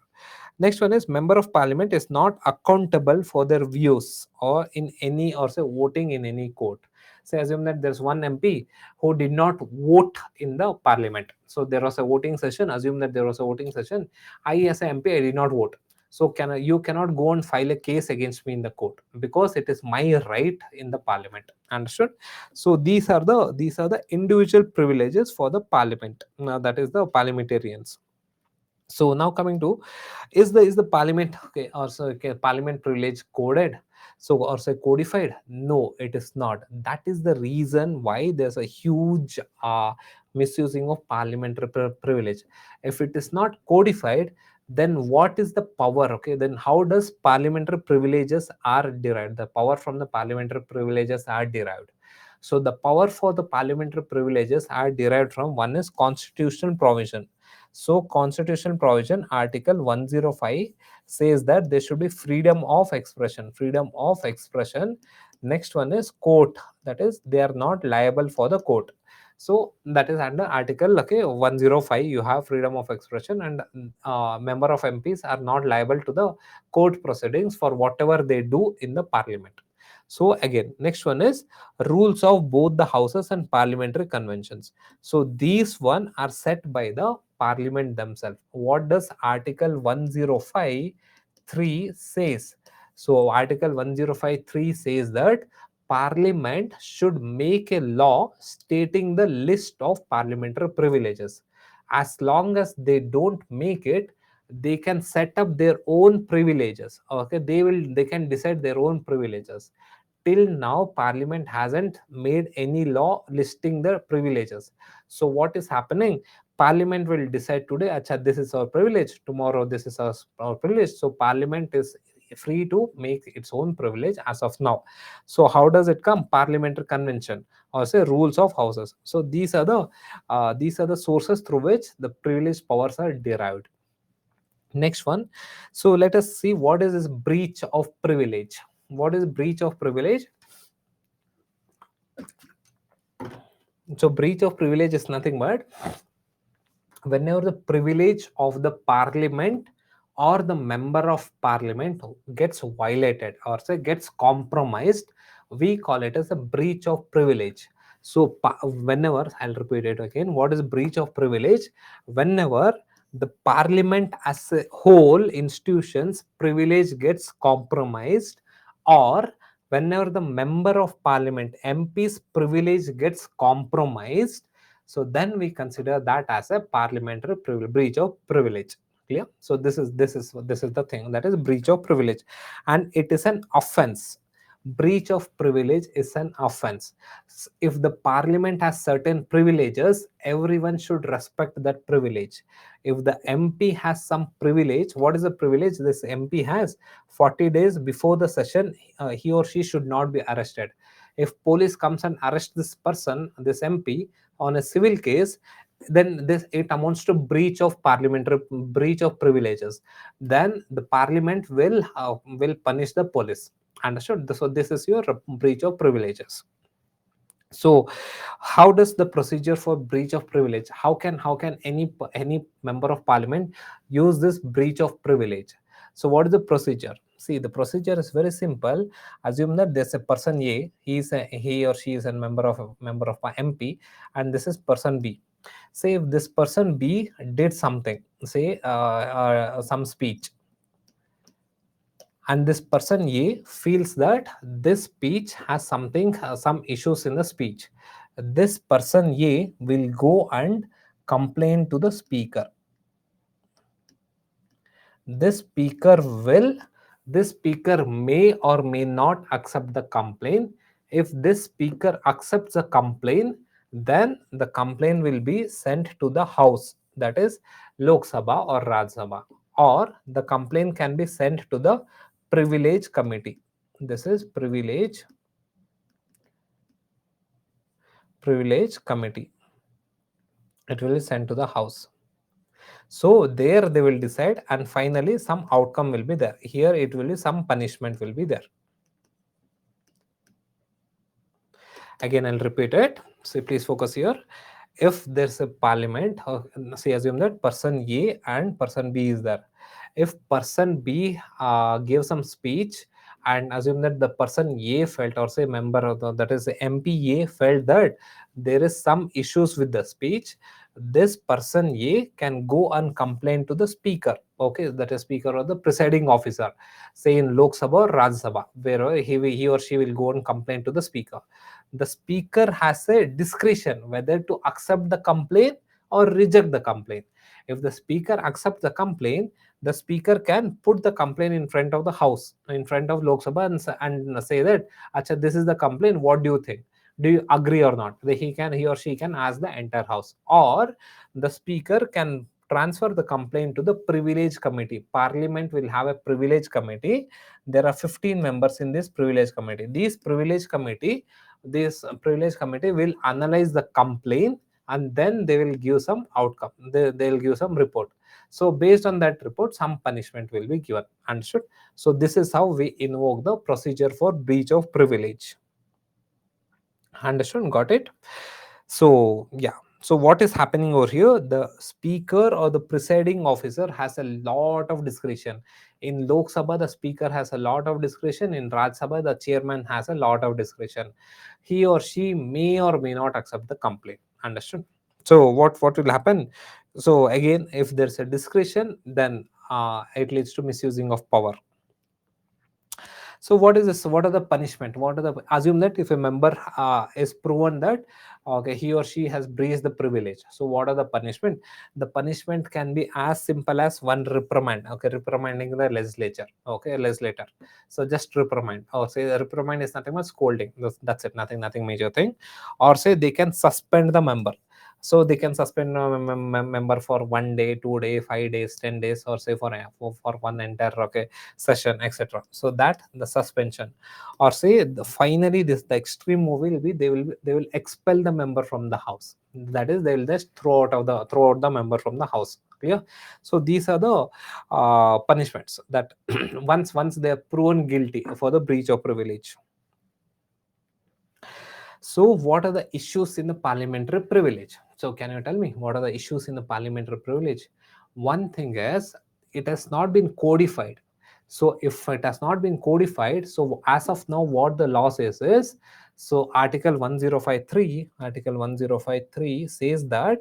Next one is member of parliament is not accountable for their views or in any, or say voting in any court. Say assume that there's one MP who did not vote in the parliament. So there was a voting session. Assume that there was a voting session. I as a MP, I did not vote. So you cannot go and file a case against me in the court because it is my right in the parliament. Understood? So these are the individual privileges for the parliament. Now that is the parliamentarians. So now coming to, is the parliament, okay, or so, okay, parliament privilege coded, so or say codified? No, it is not. That is the reason why there's a huge misusing of parliamentary privilege. If it is not codified, then what is the power? Okay, then how does parliamentary privileges are derived? The power from the parliamentary privileges are derived. So the power for the parliamentary privileges are derived from, one is constitutional provision. So constitutional provision article 105 says that there should be freedom of expression, freedom of expression. Next one is court, that is they are not liable for the court. So that is under article, okay, 105, you have freedom of expression, and member of MPs are not liable to the court proceedings for whatever they do in the parliament. So again, next one is rules of both the houses and parliamentary conventions. So these one are set by the parliament themselves. What does article 105(3) says? So article 105(3) says that parliament should make a law stating the list of parliamentary privileges. As long as they don't make it, they can set up their own privileges. Okay, they can decide their own privileges. Till now parliament hasn't made any law listing the privileges. So what is happening, parliament will decide today, acha, this is our privilege, tomorrow this is our privilege. So parliament is free to make its own privilege as of now. So how does it come? Parliamentary convention, or say rules of houses. So these are the sources through which the privileged powers are derived. Next one, so let us see what is this breach of privilege. What is breach of privilege? So breach of privilege is nothing but whenever the privilege of the parliament or the member of parliament gets violated, or say gets compromised, we call it as a breach of privilege. So whenever, I'll repeat it again, what is breach of privilege? Whenever the parliament as a whole institutions privilege gets compromised, or whenever the member of parliament MP's privilege gets compromised, so then we consider that as a parliamentary breach of privilege. Clear? So this is the thing, that is breach of privilege, and it is an offense. Breach of privilege is an offense. If the parliament has certain privileges, everyone should respect that privilege. If the MP has some privilege, what is the privilege this MP has? 40 days before the session, he or she should not be arrested. If police comes and arrest this person, this MP, on a civil case, then this, it amounts to breach of privileges. Then the parliament will punish the police. Understood? So this is your breach of privileges. So how does the procedure for breach of privilege, how can any member of parliament use this breach of privilege? So what is the procedure? See, the procedure is very simple. Assume that there's a person A, he or she is a member of a MP, and this is person B. Say if this person B did something, say some speech, and this person A feels that this speech has some issues in the speech. This person A will go and complain to the speaker. This speaker may or may not accept the complaint. If this speaker accepts the complaint, then the complaint will be sent to the house, that is Lok Sabha or Raj Sabha, or the complaint can be sent to the privilege committee. This is privilege committee. It will be sent to the house. So there they will decide, and finally some outcome will be there. Here it will be some punishment will be there. Again, I'll repeat it. So please focus here. If there's a parliament, say assume that person A and person B is there. If person B gave some speech, and assume that the person A felt, or say member of that is the MP A felt that there is some issues with the speech, this person A can go and complain to the speaker. Okay, that is speaker or the presiding officer, say in Lok Sabha or Raj Sabha, where he or she will go and complain to the speaker. The speaker has a discretion whether to accept the complaint or reject the complaint. If the speaker accepts the complaint, the speaker can put the complaint in front of the house, in front of Lok Sabha, and say that, Acha, this is the complaint, what do you think? Do you agree or not? He or she can ask the entire house, or the speaker can transfer the complaint to the privilege committee. Parliament will have a privilege committee. There are 15 members in this privilege committee. This privilege committee will analyze the complaint, and then they will give some outcome. They'll give some report. So based on that report, some punishment will be given. Understood? So this is how we invoke the procedure for breach of privilege. Understood? Got it? So yeah, so what is happening over here? The speaker or the presiding officer has a lot of discretion. In Lok Sabha, the speaker has a lot of discretion. In Raj Sabha, the chairman has a lot of discretion. He or she may or may not accept the complaint. Understood? So what will happen? So again, if there's a discretion, then it leads to misusing of power. So what is this? What are the punishment? What are the, assume that if a member is proven that okay, he or she has breached the privilege. So what are the punishment? The punishment can be as simple as one reprimand. Okay, reprimanding the legislature. Okay, legislator. So just reprimand, or say the reprimand is nothing but scolding. That's it. Nothing major thing. Or say they can suspend the member. So they can suspend a member for 1 day, 2 day, 5 days, 10 days, or say for one entire session, etc. So that the suspension, or say finally the extreme move will be they will expel the member from the house. That is, they will just throw out the member from the house. Clear? So these are the punishments that once they are proven guilty for the breach of privilege. So what are the issues in the parliamentary privilege? So can you tell me what are the issues in the parliamentary privilege? One thing is, it has not been codified. So if it has not been codified, so as of now what the law says is, so article 1053 says that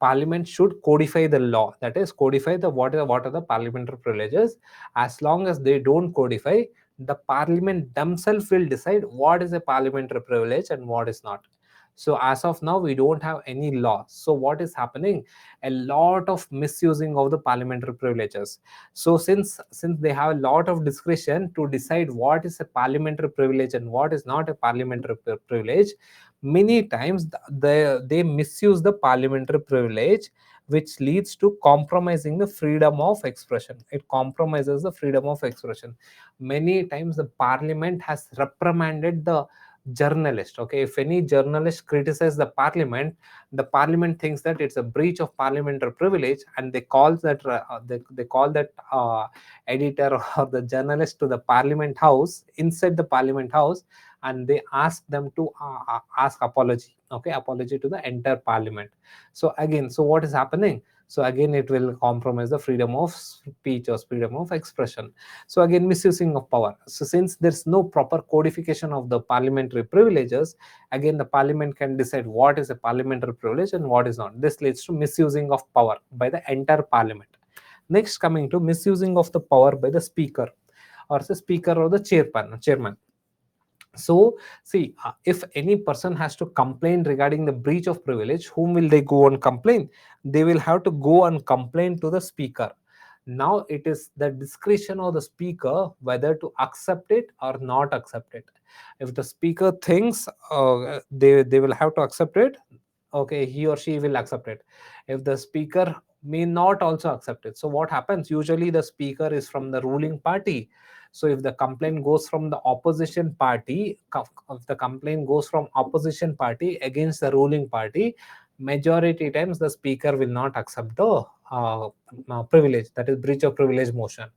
parliament should codify the law, that is codify the what are the parliamentary privileges. As long as they don't codify, the parliament themselves will decide what is a parliamentary privilege and what is not. So as of now we don't have any law. So what is happening? A lot of misusing of the parliamentary privileges. So since they have a lot of discretion to decide what is a parliamentary privilege and what is not a parliamentary privilege, many times they misuse the parliamentary privilege, which leads to compromising the freedom of expression. It compromises the freedom of expression. Many times the parliament has reprimanded the journalist. Okay, if any journalist criticizes the parliament thinks that it's a breach of parliamentary privilege, and they call that editor or the journalist to the parliament house, inside the parliament house, and they ask them to ask apology. Okay, apology to the entire parliament. So again, so what is happening? So again, it will compromise the freedom of speech or freedom of expression. So again, misusing of power. So since there's no proper codification of the parliamentary privileges, again the parliament can decide what is a parliamentary privilege and what is not. This leads to misusing of power by the entire parliament. Next, coming to misusing of the power by the speaker or the speaker or the chairman. So see, if any person has to complain regarding the breach of privilege, whom will they go and complain? They will have to go and complain to the speaker. Now it is the discretion of the speaker whether to accept it or not accept it. If the speaker thinks they will have to accept it, okay, he or she will accept it. If the speaker may not also accept it, so what happens? Usually the speaker is from the ruling party. So if the complaint goes from the opposition party, if the complaint goes from opposition party against the ruling party, majority times the speaker will not accept the privilege, that is breach of privilege motion.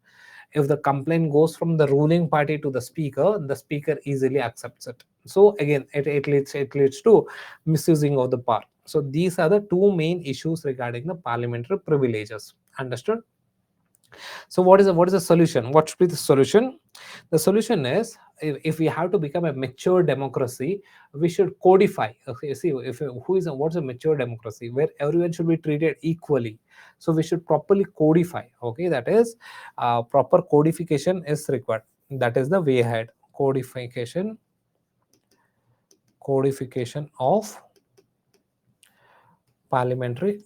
If the complaint goes from the ruling party to the speaker easily accepts it. So again, it leads to misusing of the power. So these are the two main issues regarding the parliamentary privileges. Understood? So what is the solution? What should be the solution? The solution is, if we have to become a mature democracy, we should codify. Okay, see, if who is what's a mature democracy where everyone should be treated equally. So we should properly codify. Okay, that is, proper codification is required. That is the way ahead. Codification of parliamentary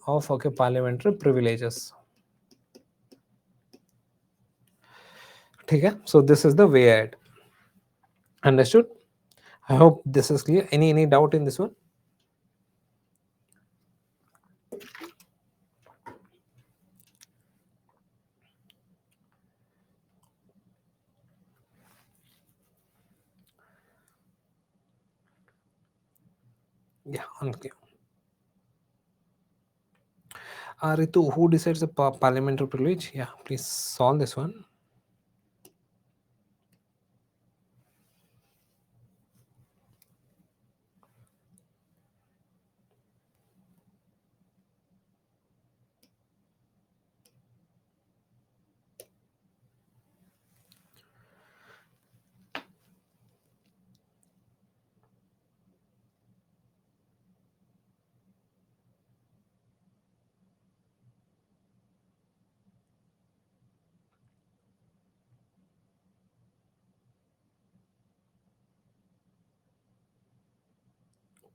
privileges. Okay, so this is the way ahead. Understood? I hope this is clear. Any doubt in this one? Yeah, okay. Ritu, who decides the parliamentary privilege? Yeah, please solve this one.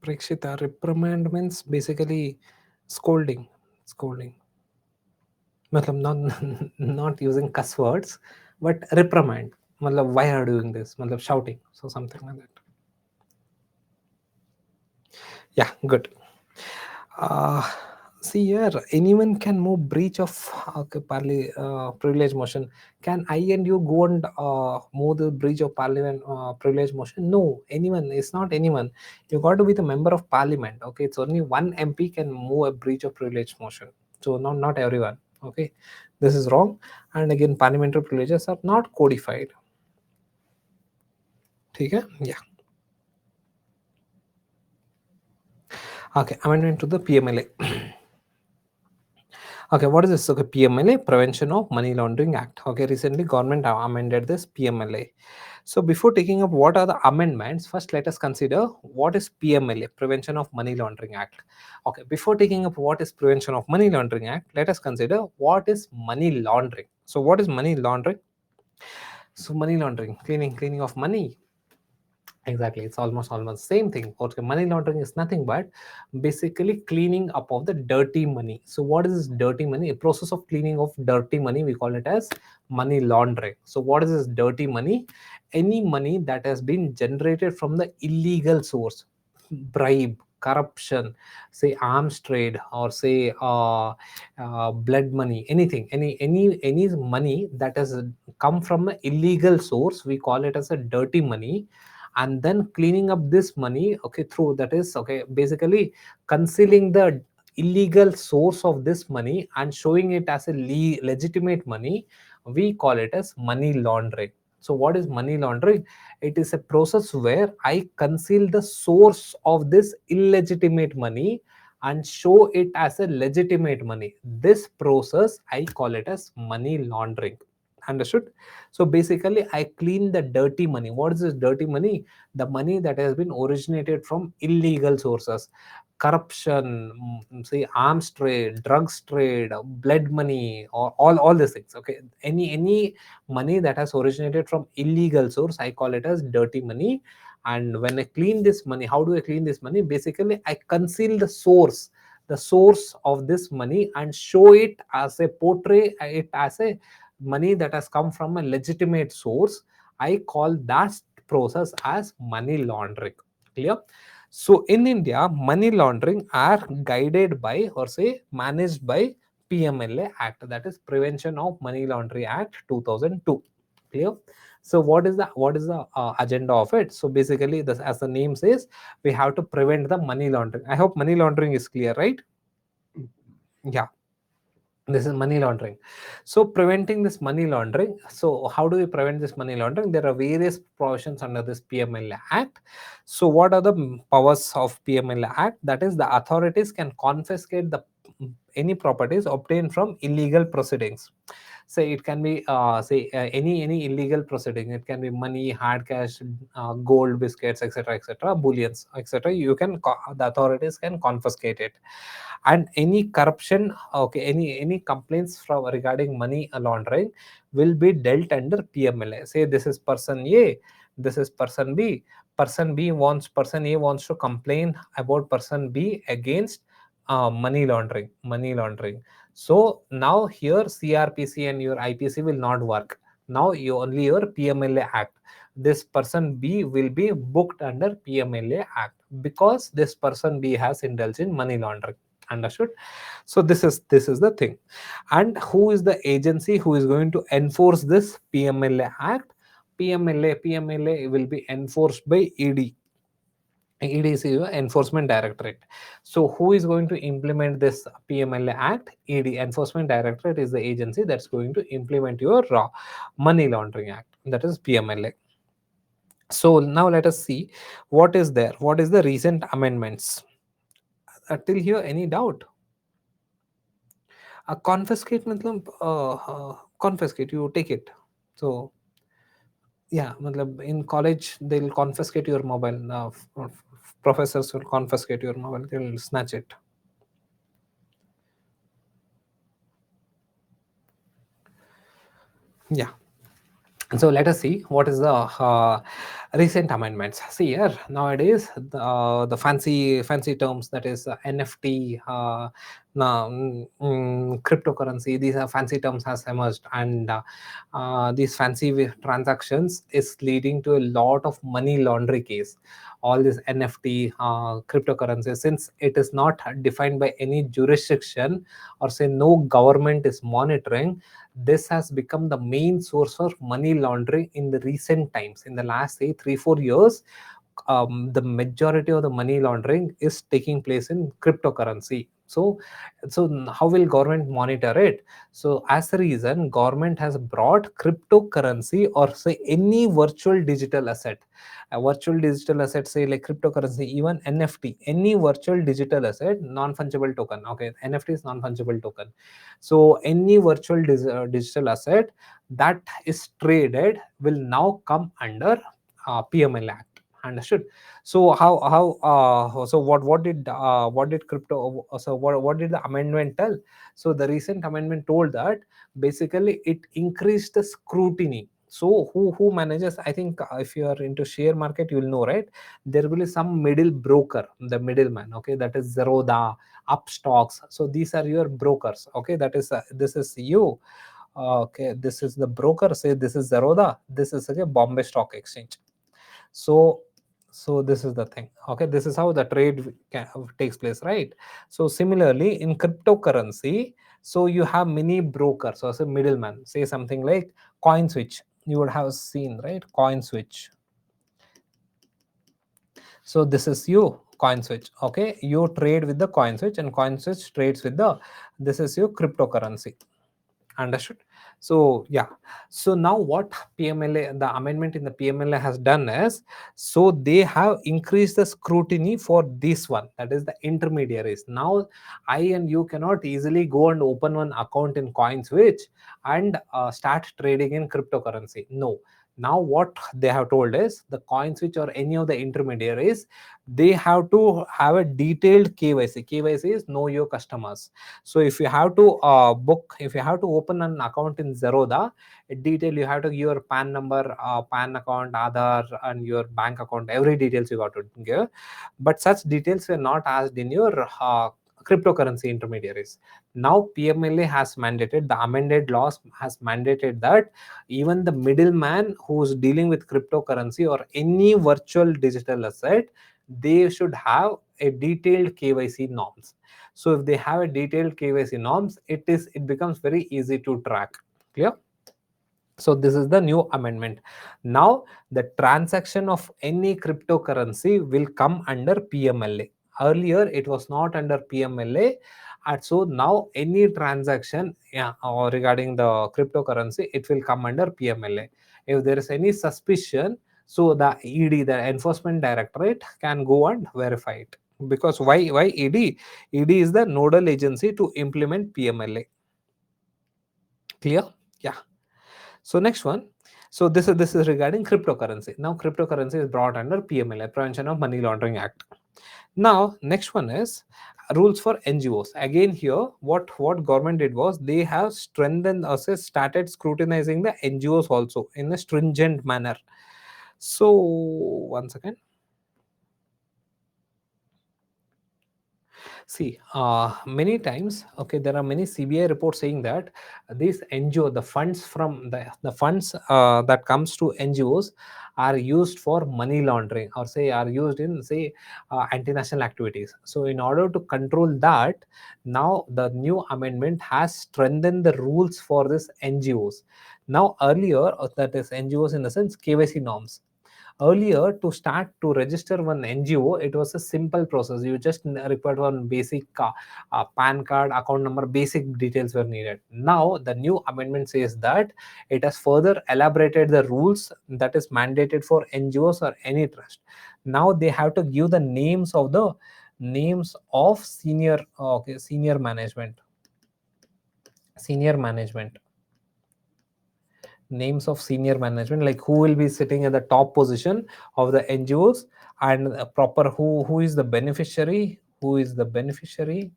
Prekshita, reprimand means basically scolding. Scolding. Matlab not using cuss words, but reprimand. Matlab, why are you doing this? Matlab, shouting. So something like that. Yeah, good. Uh, See here, anyone can move breach of privilege motion. Can I and you go and move the breach of parliament privilege motion? No, anyone. It's not anyone. You got to be the member of parliament. Okay, it's only one MP can move a breach of privilege motion. So not everyone. Okay, this is wrong. And again, parliamentary privileges are not codified. Okay, yeah. Okay, amendment to the PMLA. Okay, what is this? Okay, PMLA, Prevention of Money Laundering Act. Okay, recently government amended this PMLA. So before taking up what are the amendments, first let us consider what is PMLA, Prevention of Money Laundering Act. Okay, before taking up what is Prevention of Money Laundering Act, let us consider what is money laundering. So what is money laundering? So money laundering, cleaning of money. Exactly, it's almost same thing. Okay, money laundering is nothing but basically cleaning up of the dirty money. So what is this dirty money? A process of cleaning of dirty money, we call it as money laundering. So what is this dirty money? Any money that has been generated from the illegal source, bribe, corruption, say arms trade, or say blood money, anything, any money that has come from an illegal source, we call it as a dirty money. And then cleaning up this money, okay, through, that is, okay, basically concealing the illegal source of this money and showing it as a legitimate money, we call it as money laundering. So what is money laundering? It is a process where I conceal the source of this illegitimate money and show it as a legitimate money. This process I call it as money laundering. Understood? So basically, I clean the dirty money. What is this dirty money? The money that has been originated from illegal sources, corruption, say arms trade, drugs trade, blood money, or all these things. Okay, any money that has originated from illegal source, I call it as dirty money. And when I clean this money, how do I clean this money? Basically, I conceal the source of this money, and show it as a portray it as a money that has come from a legitimate source. I call that process as money laundering. Clear? So in India, money laundering are guided by, or say managed by, PMLA Act, that is Prevention of Money Laundering Act 2002. Clear? So what is the agenda of it? So basically, this, as the name says, we have to prevent the money laundering. I hope money laundering is clear, right? Yeah, this is money laundering. So preventing this money laundering, so how do we prevent this money laundering? There are various provisions under this PMLA Act. So what are the powers of PMLA Act? That is, the authorities can confiscate the any properties obtained from illegal proceedings. Say it can be any illegal proceeding. It can be money, hard cash, gold, biscuits, etc., etc., bullions, etc. The authorities can confiscate it. And any corruption, okay, any complaints from regarding money laundering will be dealt under PMLA. Say this is person A, this is person B. Person A wants to complain about person B against money laundering. So now here CRPC and your IPC will not work. Now you only your PMLA Act. This person B will be booked under PMLA Act because this person B has indulged in money laundering. Understood? So this is the thing. And who is the agency who is going to enforce this PMLA Act? PMLA will be enforced by ED. ED is your Enforcement Directorate. So who is going to implement this PMLA Act? ED, Enforcement Directorate, is the agency that's going to implement your Money Laundering Act, that is PMLA. So now let us see what is there. What is the recent amendments? Till here, any doubt? Confiscate matlab, confiscate, you take it. So yeah, matlab in college they'll confiscate your mobile. Professors will confiscate your mobile, they'll snatch it. Yeah. So let us see what is the recent amendments. See here, nowadays the fancy terms, that is NFT, now, cryptocurrency, these are fancy terms has emerged. And these fancy transactions is leading to a lot of money laundering case. All this NFT, cryptocurrency, since it is not defined by any jurisdiction, or say no government is monitoring, this has become the main source of money laundering in the recent times. In the last, say, 3-4 years, the majority of the money laundering is taking place in cryptocurrency. So how will government monitor it? So as a reason, government has brought cryptocurrency, or say any virtual digital asset. A virtual digital asset, say like cryptocurrency, even NFT, any virtual digital asset, non-fungible token. Okay, NFT is non-fungible token. So any virtual digital asset that is traded will now come under PML Act. Understood? So so what did crypto so what did the amendment tell? So the recent amendment told that basically it increased the scrutiny. So who manages? I think if you are into share market, you will know, right? There will be some middle broker, the middleman. Okay, that is Zerodha, Upstocks. So these are your brokers. Okay, that is this is you. Okay, this is the broker. Say this is Zerodha. This is okay, Bombay Stock Exchange. So this is the thing. Okay, this is how the trade takes place, right? So similarly in cryptocurrency, so you have many brokers, so as a middleman. Say something like CoinSwitch, you would have seen, right? CoinSwitch. So this is you, CoinSwitch. Okay, you trade with the CoinSwitch, and CoinSwitch trades with the, this is your cryptocurrency. Understood? So yeah, so now what PMLA, the amendment in the PMLA has done is, so they have increased the scrutiny for this one, that is the intermediaries. Now I and you cannot easily go and open one account in CoinSwitch and start trading in cryptocurrency. No. Now what they have told is, the CoinSwitch or any of the intermediaries, they have to have a detailed KYC. KYC is know your customers. So if you have to if you have to open an account in Zerodha, in detail you have to give your PAN number, PAN account, Aadhaar, and your bank account. Every details you got to give, but such details were not asked in your cryptocurrency intermediaries. Now PMLA has mandated, the amended laws has mandated that even the middleman who is dealing with cryptocurrency or any virtual digital asset, they should have a detailed KYC norms. So if they have a detailed KYC norms, it becomes very easy to track. Clear? So this is the new amendment. Now the transaction of any cryptocurrency will come under PMLA. Earlier it was not under PMLA, and so now any transaction, yeah, or regarding the cryptocurrency, it will come under PMLA. If there is any suspicion, so the ED, the Enforcement Directorate, can go and verify it. Because why ED? ED is the nodal agency to implement PMLA. Clear? Yeah. So next one. So this is regarding cryptocurrency. Now cryptocurrency is brought under PMLA, Prevention of Money Laundering Act. Now next one is rules for NGOs. Again here, what government did was, they have strengthened or say started scrutinizing the NGOs also in a stringent manner. So one second. See, many times, okay, there are many CBI reports saying that these NGO, the funds from the funds that comes to NGOs are used for money laundering, or say are used in say anti-national activities. So in order to control that, now the new amendment has strengthened the rules for this NGOs. Now earlier, that is NGOs in the sense KYC norms. Earlier, to start to register one NGO, it was a simple process. You just required one basic PAN card, account number, basic details were needed. Now the new amendment says that it has further elaborated the rules that is mandated for NGOs or any trust. Now they have to give the names of senior management, senior management names of senior management, like who will be sitting at the top position of the NGOs, and proper who is the beneficiary, who is the beneficiary,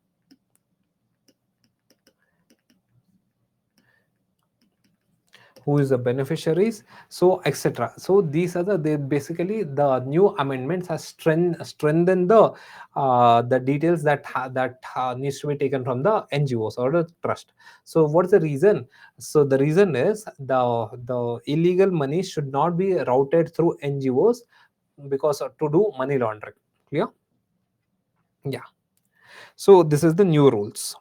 who is the beneficiaries, so etc. So these are they basically, the new amendments has strengthened the details that needs to be taken from the NGOs or the trust. So what's the reason? So the reason is, the illegal money should not be routed through NGOs, because to do money laundering. Clear? Yeah. So this is the new rules.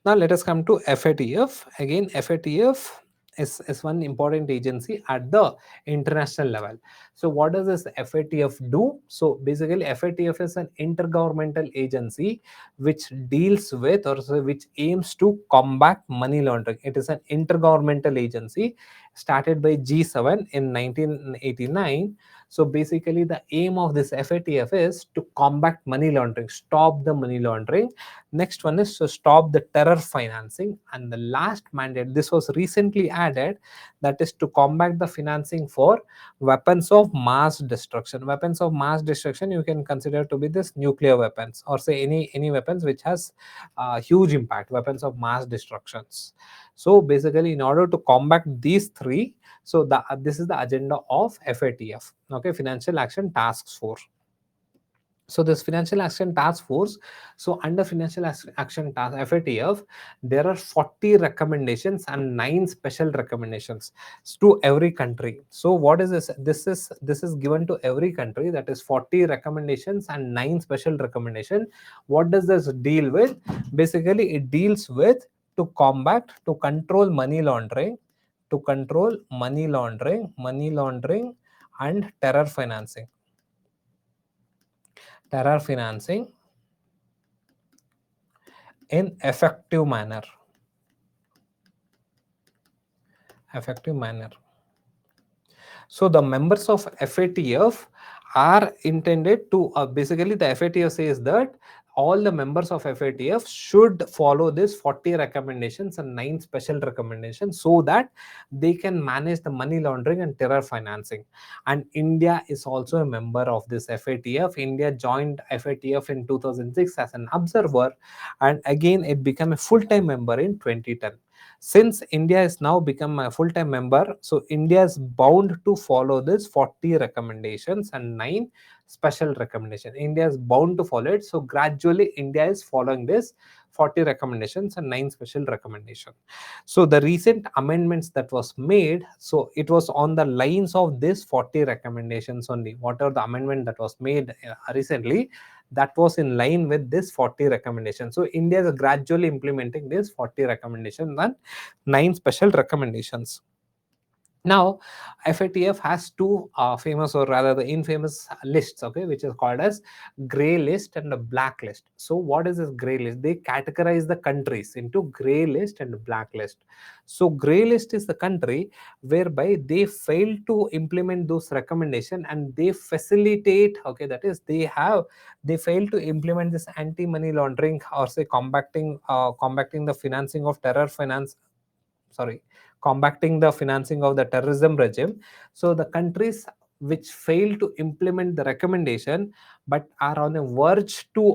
Now let us come to FATF. Again, FATF is one important agency at the international level. So what does this FATF do? So basically FATF is an intergovernmental agency which deals with, or so which aims to combat money laundering. It is an intergovernmental agency started by G7 in 1989. So basically the aim of this FATF is to combat money laundering, stop the money laundering. Next one is to stop the terror financing. And the last mandate, this was recently added, that is to combat the financing for weapons of mass destruction. Weapons of mass destruction you can consider to be this nuclear weapons, or say any weapons which has huge impact, weapons of mass destructions. So basically in order to combat these three, so this is the agenda of FATF, okay, Financial Action Task Force. So this Financial Action Task Force, so under Financial Action Task FATF, there are 40 recommendations and 9 special recommendations to every country. So what is this? This is given to every country, that is 40 recommendations and 9 special recommendation. What does this deal with? Basically it deals with to combat, to control money laundering, money laundering and terror financing in effective manner. effective manner. So the members of FATF are intended to basically the FATF says that all the members of FATF should follow this 40 recommendations and 9 special recommendations so that they can manage the money laundering and terror financing. And India is also a member of this FATF. India joined FATF in 2006 as an observer, and again it became a full-time member in 2010. Since India is now become a full-time member, so India is bound to follow this 40 recommendations and 9 special recommendation. India is bound to follow it. So gradually India is following this 40 recommendations and 9 special recommendation. So the recent amendments that was made, so it was on the lines of this 40 recommendations only. Whatever the amendment that was made recently, that was in line with this 40 recommendations. So India is gradually implementing this 40 recommendations and 9 special recommendations. Now FATF has two famous, or rather the infamous lists, okay, which is called as gray list and a black list. So what is this gray list? They categorize the countries into gray list and black list. So gray list is the country whereby they fail to implement those recommendation and they facilitate, okay, that is they fail to implement this anti money laundering, or say combating the financing of terror finance, sorry, combating the financing of the terrorism regime. So the countries which fail to implement the recommendation but are on a verge to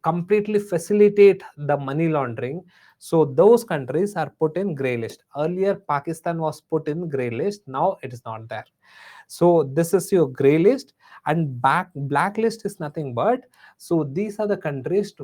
completely facilitate the money laundering, so those countries are put in gray list. Earlier Pakistan was put in gray list, now it is not there. So this is your gray list. And blacklist is nothing but, so these are the countries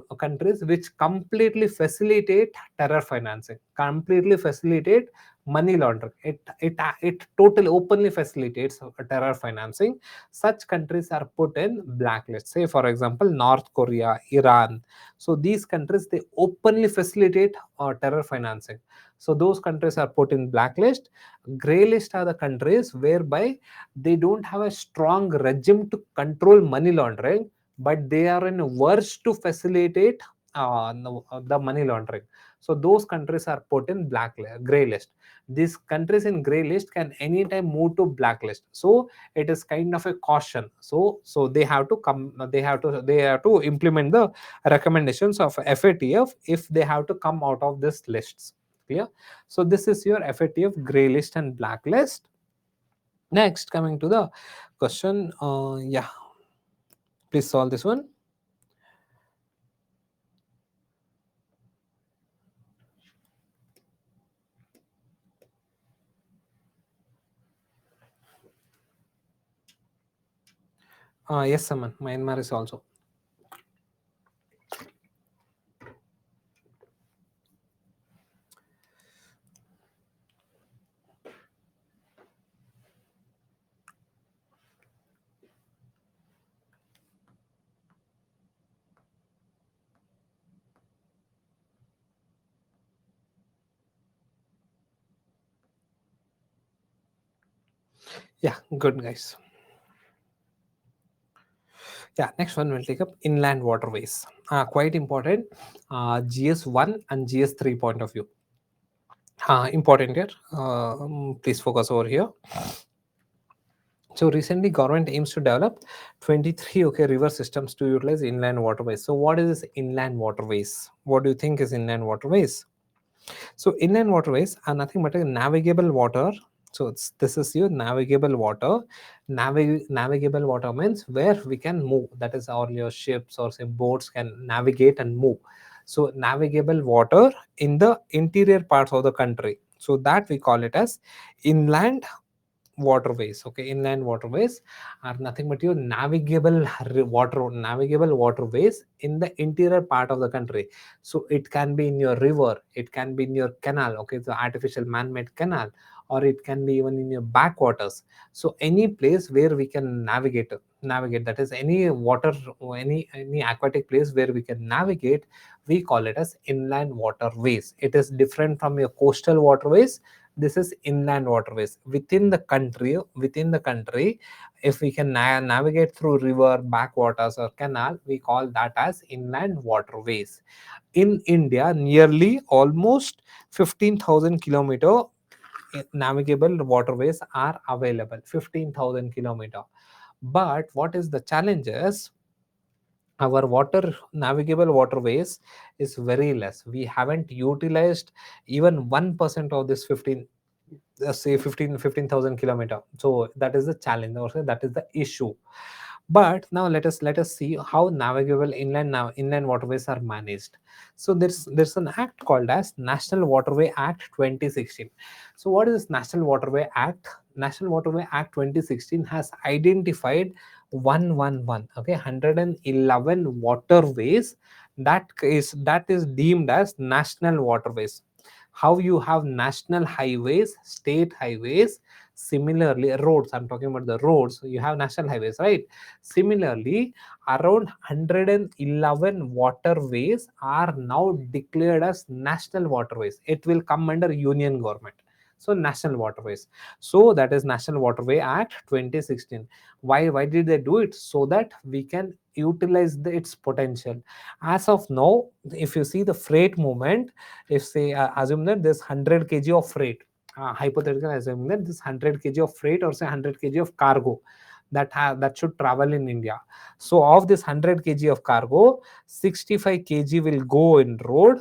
which completely facilitate terror financing, completely facilitate money laundering. It totally openly facilitates terror financing. Such countries are put in blacklist. Say for example North Korea, Iran. So these countries, they openly facilitate terror financing, so those countries are put in blacklist. Gray list are the countries whereby they don't have a strong regime to control money laundering, but they are in a verge to facilitate the money laundering. So those countries are put in gray list. These countries in gray list can anytime move to blacklist. So it is kind of a caution. So they have to come. They have to implement the recommendations of FATF if they have to come out of this lists. Clear? So this is your FATF gray list and blacklist. Next, coming to the question, yeah, please solve this one. Yes, Saman, Myanmar is also. Yeah, good guys. Yeah, next one we'll take up inland waterways. Quite important. GS1 and GS3 point of view. Important here. Please focus over here. So recently, government aims to develop 23 river systems to utilize inland waterways. So what is this inland waterways? What do you think is inland waterways? So inland waterways are nothing but a navigable water. So this is your navigable water. Navigable water means where we can move. That is, all your ships or say boats can navigate and move. So navigable water in the interior parts of the country. So that we call it as inland waterways. Okay, inland waterways are nothing but your navigable waterways in the interior part of the country. So it can be in your river, it can be in your canal, okay, the artificial man-made canal, or it can be even in your backwaters. So any place where we can navigate, that is any water, any aquatic place where we can navigate, we call it as inland waterways. It is different from your coastal waterways. This is inland waterways within the country. If we can navigate through river, backwaters, or canal, we call that as inland waterways. In India, nearly almost 15,000 kilometer navigable waterways are available, 15,000 kilometer. But what is the challenge is our water navigable waterways is very less. We haven't utilized even 1% of this 15, say 15,000 kilometer. So that is the challenge, or say that is the issue. But now let us see how navigable inland waterways are managed. So there's an act called as National Waterway Act 2016. So what is this National Waterway Act? National Waterway Act 2016 has identified 111, okay, 111 waterways that is deemed as national waterways. How you have national highways, state highways, similarly roads, I'm talking about the roads, you have national highways, right? Similarly, around 111 waterways are now declared as national waterways. It will come under union government. So national waterways. So that is National Waterway Act 2016. Why did they do it? So that we can utilize its potential. As of now, if you see the freight movement, if say assume that this 100 kg of freight, hypothetical assuming that this 100 kg of freight or say 100 kg of cargo that should travel in India. So of this 100 kg of cargo, 65 kg will go in road,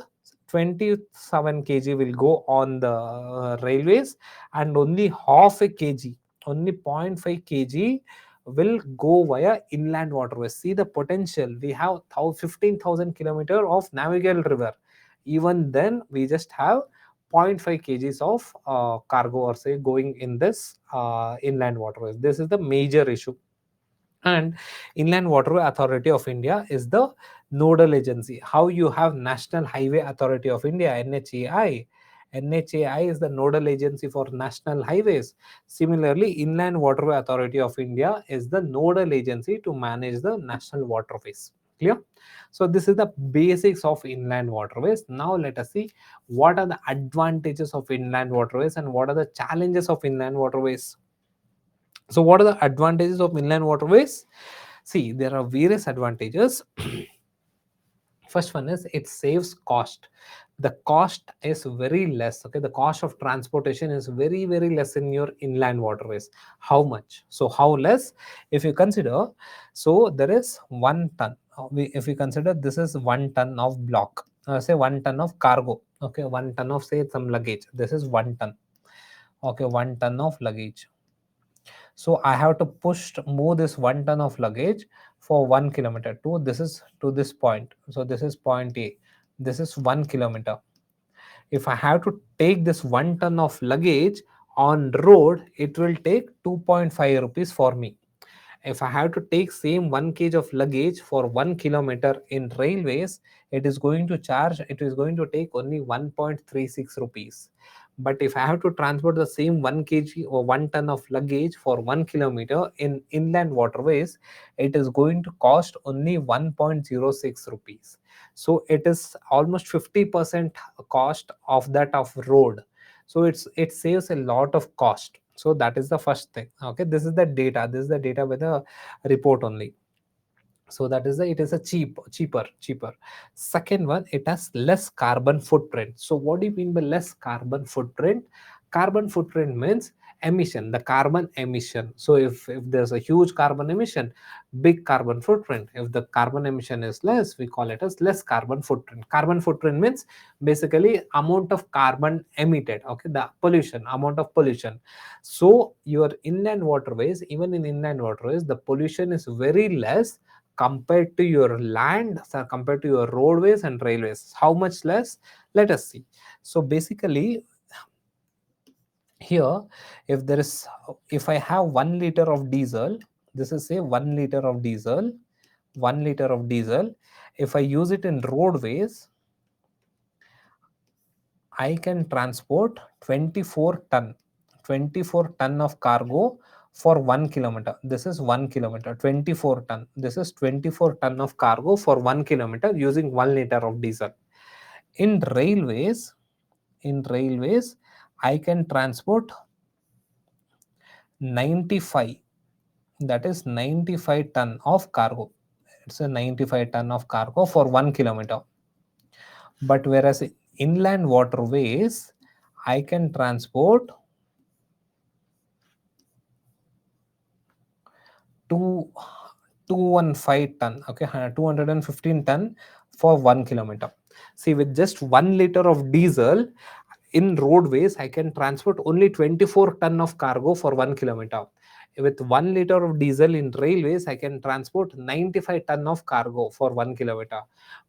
27 kg will go on the railways, and only half a kg, only 0.5 kg will go via inland waterways. See the potential. We have 15,000 kilometer of navigable river. Even then, we just have zero point 0.5 kgs of cargo or say going in this inland waterways. This is the major issue. And Inland Waterway Authority of India is the nodal agency. How you have National Highway Authority of India, NHAI. NHAI is the nodal agency for national highways. Similarly, Inland Waterway Authority of India is the nodal agency to manage the national waterways. Clear? So this is the basics of inland waterways. Now let us see what are the advantages of inland waterways and what are the challenges of inland waterways. So what are the advantages of inland waterways? See, there are various advantages. First one is it saves cost. The cost is very less. Okay, the cost of transportation is very less in your inland waterways. How much? So how less? If you consider, so there is 1 ton. If we consider this is 1 ton of block, say 1 ton of cargo. Okay, 1 ton of say some luggage. This is 1 ton. Okay, 1 ton of luggage. So I have to move this 1 ton of luggage for 1 kilometer to this point. So this is point A. This is 1 kilometer. If I have to take this 1 ton of luggage on road, it will take 2.5 rupees for me. If I have to take same 1 kg of luggage for 1 kilometer in railways, it is going to take only 1.36 rupees. But if I have to transport the same 1 kg or 1 ton of luggage for 1 kilometer in inland waterways, it is going to cost only 1.06 rupees. So it is almost 50% cost of that of road. So it saves a lot of cost. So that is the first thing. Okay, this is the data. This is the data with a report only. So that is the it is a cheaper. Second one, it has less carbon footprint. So what do you mean by less carbon footprint? Carbon footprint means emission, the carbon emission. So if there's a huge carbon emission, big carbon footprint. If the carbon emission is less, we call it as less carbon footprint. Carbon footprint means basically amount of carbon emitted, okay, the pollution, amount of pollution. So your inland waterways, even in inland waterways, the pollution is very less compared to your land, so compared to your roadways and railways. How much less? Let us see. So basically here, if I have 1 liter of diesel, this is say 1 liter of diesel, 1 liter of diesel. If I use it in roadways, I can transport 24 ton of cargo for 1 kilometer. This is 1 kilometer, 24 ton. This is 24 ton of cargo for 1 kilometer using 1 liter of diesel. In railways, in railways, I can transport 95, that is 95 ton of cargo. It's a 95 ton of cargo for 1 kilometer. But whereas in inland waterways, I can transport 2 215 ton, okay, 215 ton for 1 kilometer. See, with just 1 liter of diesel in roadways, I can transport only 24 ton of cargo for 1 kilometer. With 1 liter of diesel in railways, I can transport 95 ton of cargo for 1 kilometer.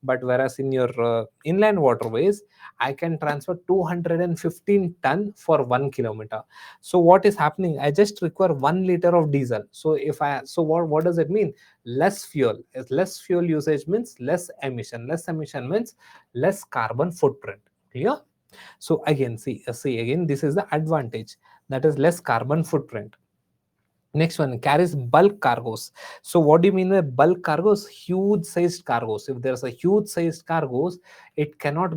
But whereas in your inland waterways, I can transfer 215 ton for 1 kilometer. So what is happening? I just require 1 liter of diesel. So if I, so what does it mean? Less fuel. Less fuel usage means less emission. Less emission means less carbon footprint. Clear? So again, see again, this is the advantage, that is less carbon footprint. Next one, carries bulk cargos. So what do you mean by bulk cargos? Huge sized cargos. If there's a huge sized cargos, it cannot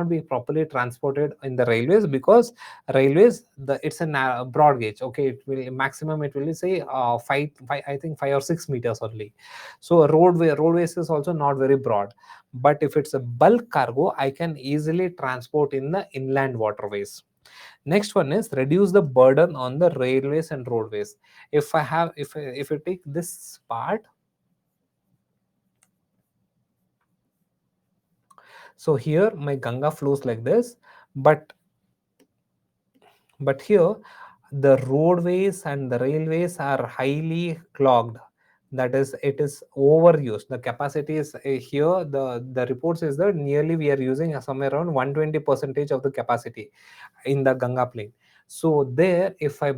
be properly transported in the railways, because railways, it's a broad gauge. Okay, it will maximum, it will say five, I think 5 or 6 meters only. So roadways is also not very broad. But if it's a bulk cargo, I can easily transport in the inland waterways. Next one is reduce the burden on the railways and roadways. If I have, if you take this part, so here my Ganga flows like this, but here the roadways and the railways are highly clogged. That is, it is overused. The capacity is here, the reports is that nearly we are using somewhere around 120 percentage of the capacity in the Ganga plain. So there, if I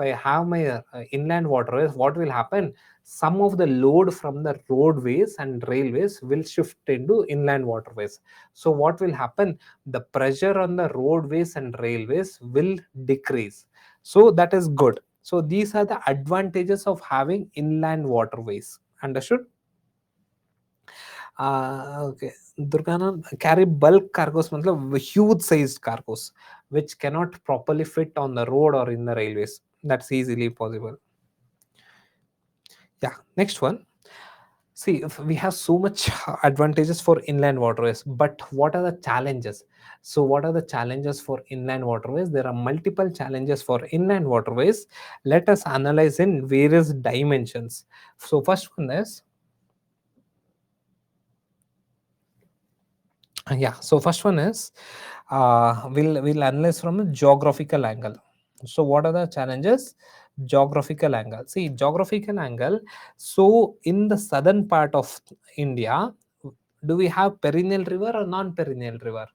have my inland waterways, what will happen? Some of the load from the roadways and railways will shift into inland waterways. So what will happen? The pressure on the roadways and railways will decrease. So that is good. So these are the advantages of having inland waterways. Understood? Okay. Durgana, carry bulk cargos, matlab huge sized cargos, which cannot properly fit on the road or in the railways. That's easily possible. Yeah. Next one. See, if we have so much advantages for inland waterways, but what are the challenges? So, what are the challenges for inland waterways? There are multiple challenges for inland waterways. Let us analyze in various dimensions. So, first one is, yeah. So, first one is, we'll analyze from a geographical angle. So, what are the challenges? Geographical angle. See, geographical angle. So, in the southern part of India, do we have perennial river or non-perennial river?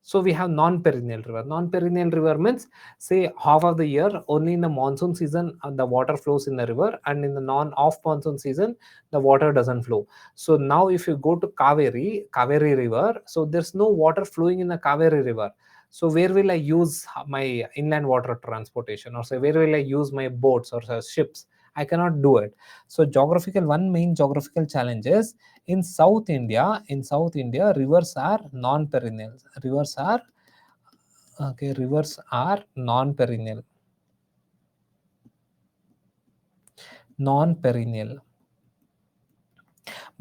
So we have non-perennial river. Non-perennial river means, say, half of the year only in the monsoon season the water flows in the river, and in the non-off monsoon season the water doesn't flow. So now if you go to Kaveri river, so there's no water flowing in the Kaveri river. So where will I use my inland water transportation, or say where will I use my boats or ships? I cannot do it. So geographical, one main geographical challenge is, in South India, rivers are non-perennial. Rivers are non-perennial. Non-perennial.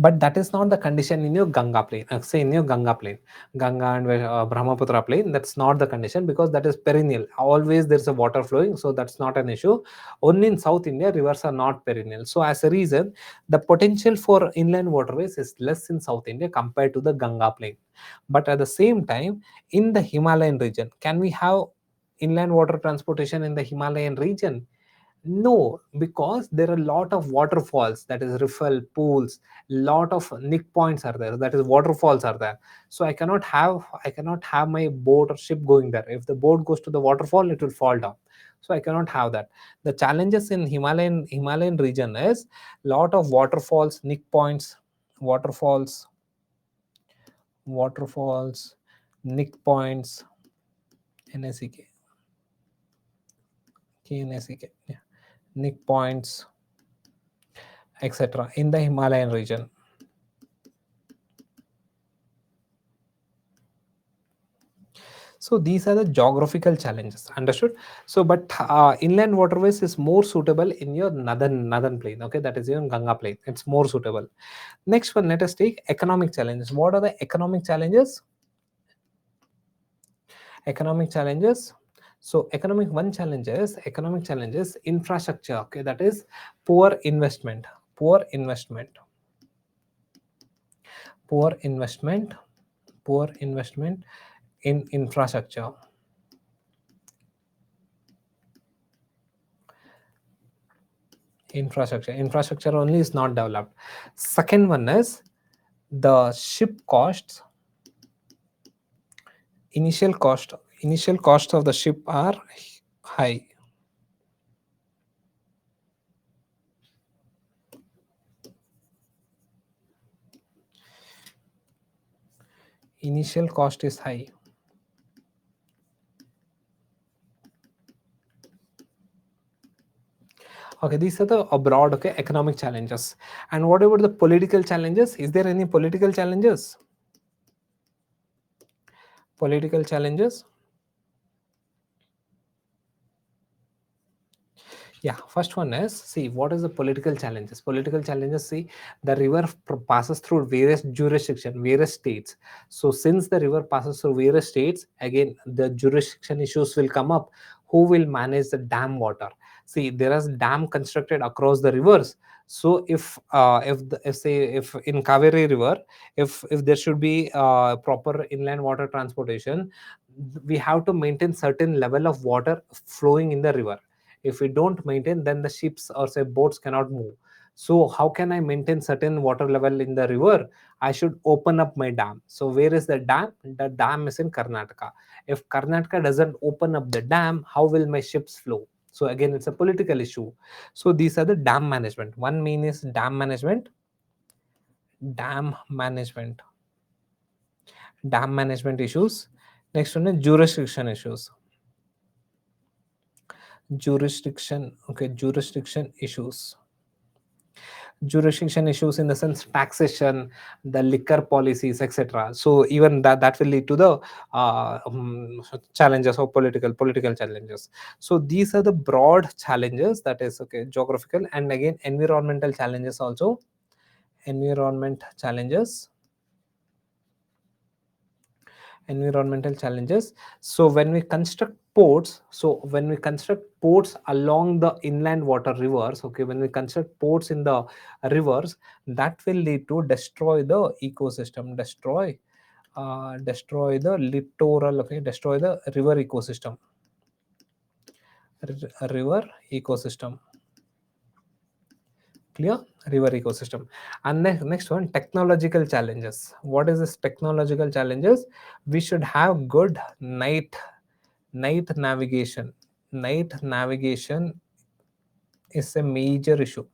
But that is not the condition in your Ganga plain. Say in your Ganga plain, Ganga and Brahmaputra plain, that's not the condition, because that is perennial. Always there's a water flowing, so that's not an issue. Only in South India, rivers are not perennial. So as a reason, the potential for inland waterways is less in South India compared to the Ganga plain. But at the same time, in the Himalayan region, can we have inland water transportation in the Himalayan region? No, because there are a lot of waterfalls, that is riffle pools, lot of nick points are there, that is waterfalls are there. So I cannot have my boat or ship going there. If the boat goes to the waterfall, it will fall down. So I cannot have that. The challenges in Himalayan region is lot of waterfalls, nick points, waterfalls, waterfalls, nick points, NSEK, KNSEK, yeah, nick points, etc. in the Himalayan region. So these are the geographical challenges. Understood? So, but inland waterways is more suitable in your northern plain. Okay, that is your Ganga plain. It's more suitable. Next one, let us take economic challenges. What are the economic challenges? Economic challenges. So economic challenges, infrastructure. Okay, that is poor investment, poor investment, poor investment, poor investment in infrastructure. Infrastructure only is not developed. Second one is the ship costs. Initial cost, initial costs of the ship are high. Initial cost is high. Okay, these are the broad, okay, economic challenges. And what about the political challenges? Is there any political challenges? Political challenges? Yeah, first one is, see, what is the political challenges? Political challenges, see, the river passes through various jurisdiction, various states. So since the river passes through various states, again the jurisdiction issues will come up. Who will manage the dam water? See, there is dam constructed across the rivers. So if say if in Kaveri river, if there should be proper inland water transportation, we have to maintain certain level of water flowing in the river. If we don't maintain, then the ships or say boats cannot move. So how can I maintain certain water level in the river? I should open up my dam. So where is the dam? The dam is in Karnataka. If Karnataka doesn't open up the dam, how will my ships flow? So again, it's a political issue. So these are the dam management. One main is dam management. Dam management. Dam management issues. Next one is jurisdiction issues. Jurisdiction. Okay, jurisdiction issues. Jurisdiction issues in the sense taxation, the liquor policies, etc. So even that will lead to the challenges of political challenges. So these are the broad challenges, that is okay, geographical. And again, environmental challenges also. Environment challenges. Environmental challenges. So when we construct ports, along the inland water rivers, okay, when we construct ports in the rivers, that will lead to destroy the ecosystem, destroy the littoral, okay, destroy the river ecosystem. River ecosystem. Clear? River ecosystem. And next one, technological challenges. What is this technological challenges? We should have good night navigation. Night navigation is a major issue.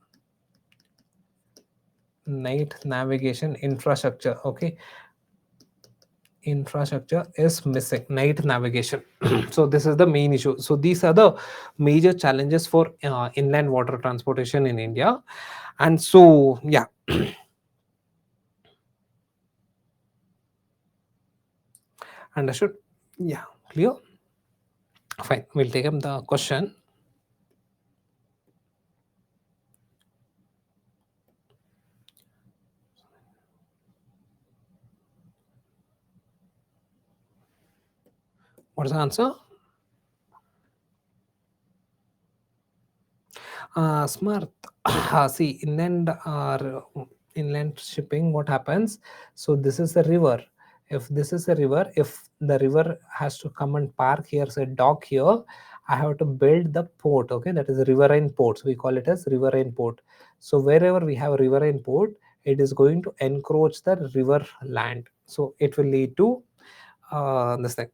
Night navigation infrastructure, okay, infrastructure is missing. Night navigation. So this is the main issue. So these are the major challenges for inland water transportation in India. And so yeah, understood. Yeah, clear. Fine, we'll take up the question. What's the answer? Smart. See, inland shipping, what happens? So this is a river. If this is a river, if the river has to come and park here, say dock here, I have to build the port. Okay, that is riverine ports. We call it as riverine port. So wherever we have riverine port, it is going to encroach the river land. So it will lead to this thing.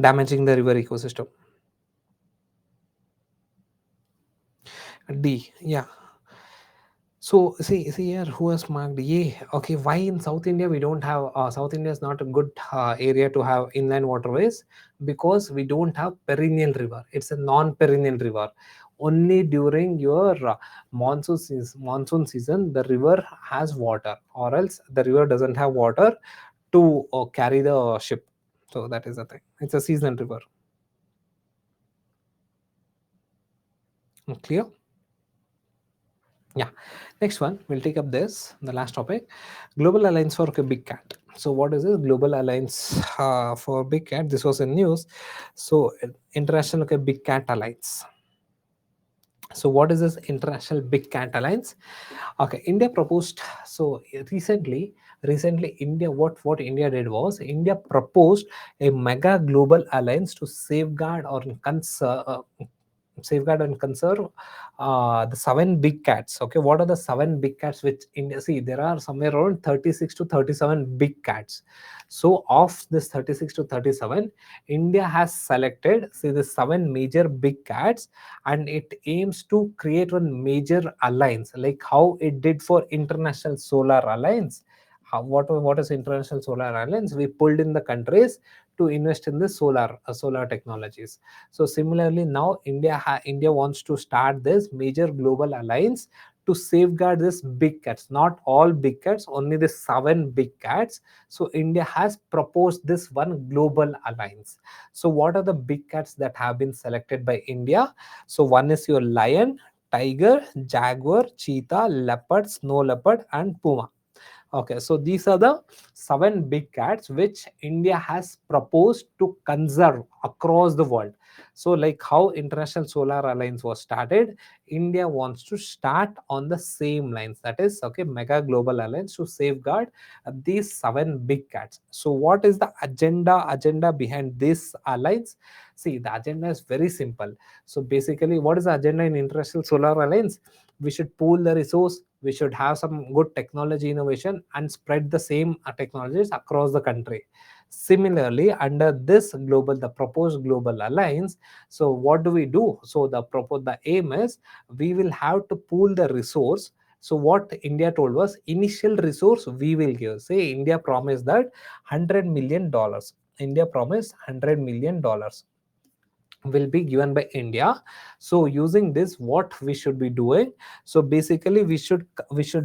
Damaging the river ecosystem. D, yeah. So see here who has marked A. Okay, why in South India we don't have South India is not a good area to have inland waterways, because we don't have perennial river. It's a non-perennial river. Only during your monsoon season the river has water, or else the river doesn't have water to carry the ship. So that is the thing. It's a seasonal river. Clear? Yeah. Next one, we'll take up this, the last topic. Global Alliance for Big Cat. So what is this global alliance for big cat? This was in news. So international, okay, big cat alliance. So what is this international big cat alliance? Okay, India proposed. So recently India, what India did was India proposed a mega global alliance to safeguard and conserve the seven big cats. Okay, what are the seven big cats which India, see, there are somewhere around 36 to 37 big cats. So of this 36 to 37, India has selected, see, the seven major big cats, and it aims to create one major alliance, like how it did for International Solar Alliance. What is International Solar Alliance? We pulled in the countries to invest in the solar technologies. So similarly, now India wants to start this major global alliance to safeguard this big cats, not all big cats, only the seven big cats. So India has proposed this one global alliance. So what are the big cats that have been selected by India? So one is your lion, tiger, jaguar, cheetah, leopard, snow leopard, and puma. Okay, so these are the seven big cats which India has proposed to conserve across the world. So, like how International Solar Alliance was started, India wants to start on the same lines. That is, okay, Mega Global Alliance to safeguard these seven big cats. So, what is the agenda behind this alliance? See, the agenda is very simple. So, basically, what is the agenda in International Solar Alliance? We should pool the resource, we should have some good technology innovation and spread the same technologies across the country. Similarly, under this global, the proposed global alliance, so what do we do? So the aim is we will have to pool the resource. So what India told was, initial resource we will give. Say India promised that $100 million. India promised $100 million will be given by India. So using this, what we should be doing? So basically, we should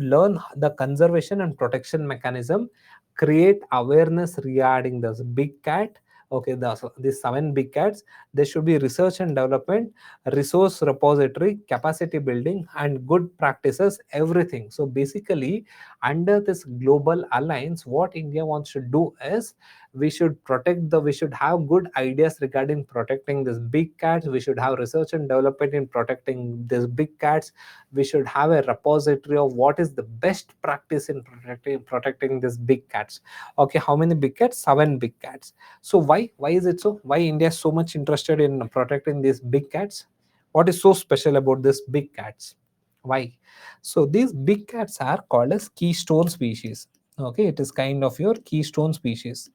learn the conservation and protection mechanism, create awareness regarding this big cat. Okay, these seven big cats. There should be research and development, resource repository, capacity building, and good practices, everything. So basically, under this global alliance, what India wants to do is we should have good ideas regarding protecting these big cats. We should have research and development in protecting these big cats. We should have a repository of what is the best practice in protecting these big cats. Okay, how many big cats? Seven big cats. So why is it so? Why India is so much interested in protecting these big cats? What is so special about these big cats? Why? So these big cats are called as keystone species. Okay, it is kind of your keystone species.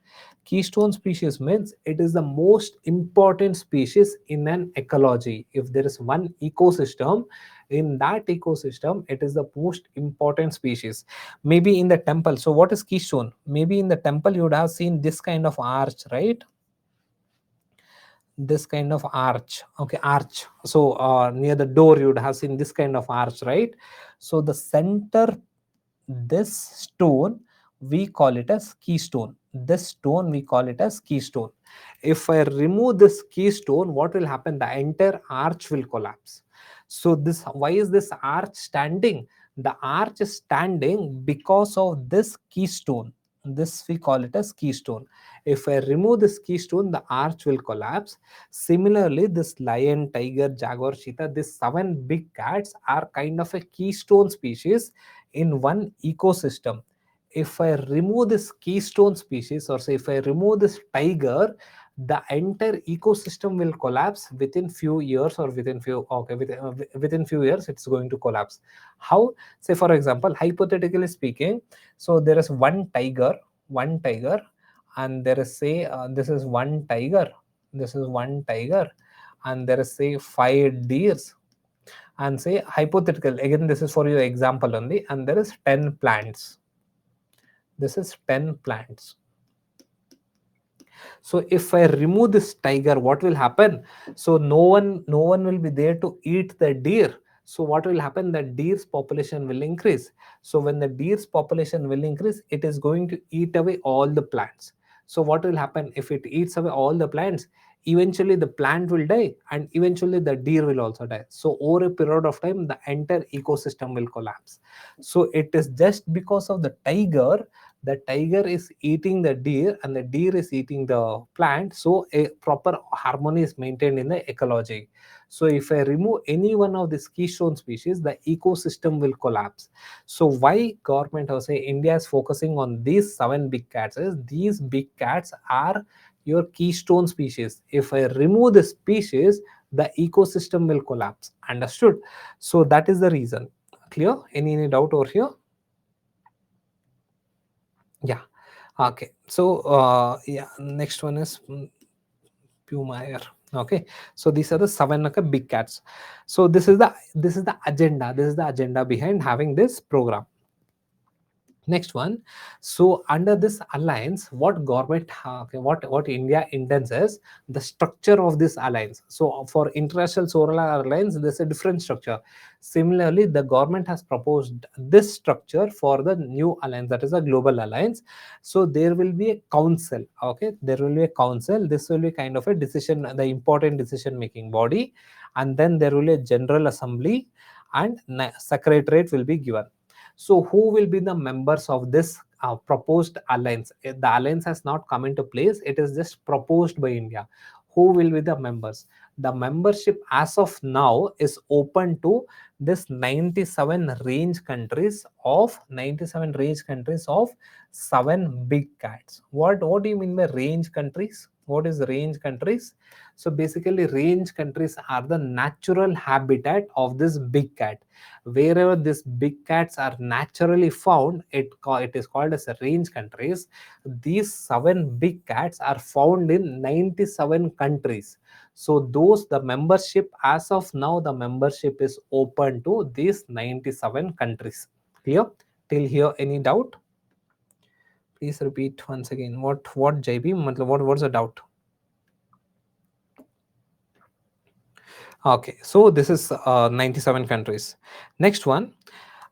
Keystone species means it is the most important species in an ecology. If there is one ecosystem, in that ecosystem, it is the most important species. Maybe in the temple. So what is keystone? Maybe in the temple you would have seen this kind of arch, right? This kind of arch. Okay, arch. So near the door you would have seen this kind of arch, right? So the center, this stone, we call it as keystone. This stone we call it as keystone. If I remove this keystone, what will happen? The entire arch will collapse. So this, why is this arch standing? The arch is standing because of this keystone. This we call it as keystone. If I remove this keystone, the arch will collapse. Similarly, this lion, tiger, jaguar, cheetah, these seven big cats are kind of a keystone species in one ecosystem. If I remove this keystone species, or say if I remove this tiger, the entire ecosystem will collapse within few years, or within few years it's going to collapse. How? Say for example, hypothetically speaking, so there is one tiger, and there is, say, this is one tiger, and there is, say, five deers, and say hypothetical, again this is for your example only, and there is 10 plants. This is 10 plants. So if I remove this tiger, what will happen? So no one will be there to eat the deer. So what will happen? The deer's population will increase. So when the deer's population will increase, it is going to eat away all the plants. So what will happen if it eats away all the plants? Eventually the plant will die, and eventually the deer will also die. So over a period of time, the entire ecosystem will collapse. So it is just because of the tiger the tiger is eating the deer and the deer is eating the plant, so a proper harmony is maintained in the ecology. So if I remove any one of these keystone species, the ecosystem will collapse. So why government or say India is focusing on these seven big cats is these big cats are your keystone species. If I remove the species, the ecosystem will collapse. Understood? So that is the reason. Clear? Any doubt over here? Yeah. Okay. So yeah, next one is Puma. Okay, so these are the seven okay, big cats. So this is the agenda. This is the agenda behind having this program. Next one. So under this alliance, what government okay, what India intends is the structure of this alliance. So for international solar alliance, there's a different structure. Similarly, the government has proposed this structure for the new alliance, that is a global alliance. So there will be a council. Okay, there will be a council. This will be kind of a decision, the important decision making body, and then there will be a general assembly, and secretariat will be given. So who will be the members of this proposed alliance? The alliance has not come into place, it is just proposed by India. Who will be the members? The membership as of now is open to this 97 range countries of seven big cats. What do you mean by range countries? What is range countries? So basically range countries are the natural habitat of this big cat. Wherever these big cats are naturally found, it is called as a range countries. These seven big cats are found in 97 countries. So those, the membership as of now, the membership is open to these 97 countries. Clear? Till here, any doubt? Please repeat once again. What JB? What's the doubt? Okay, so this is 97 countries. Next one.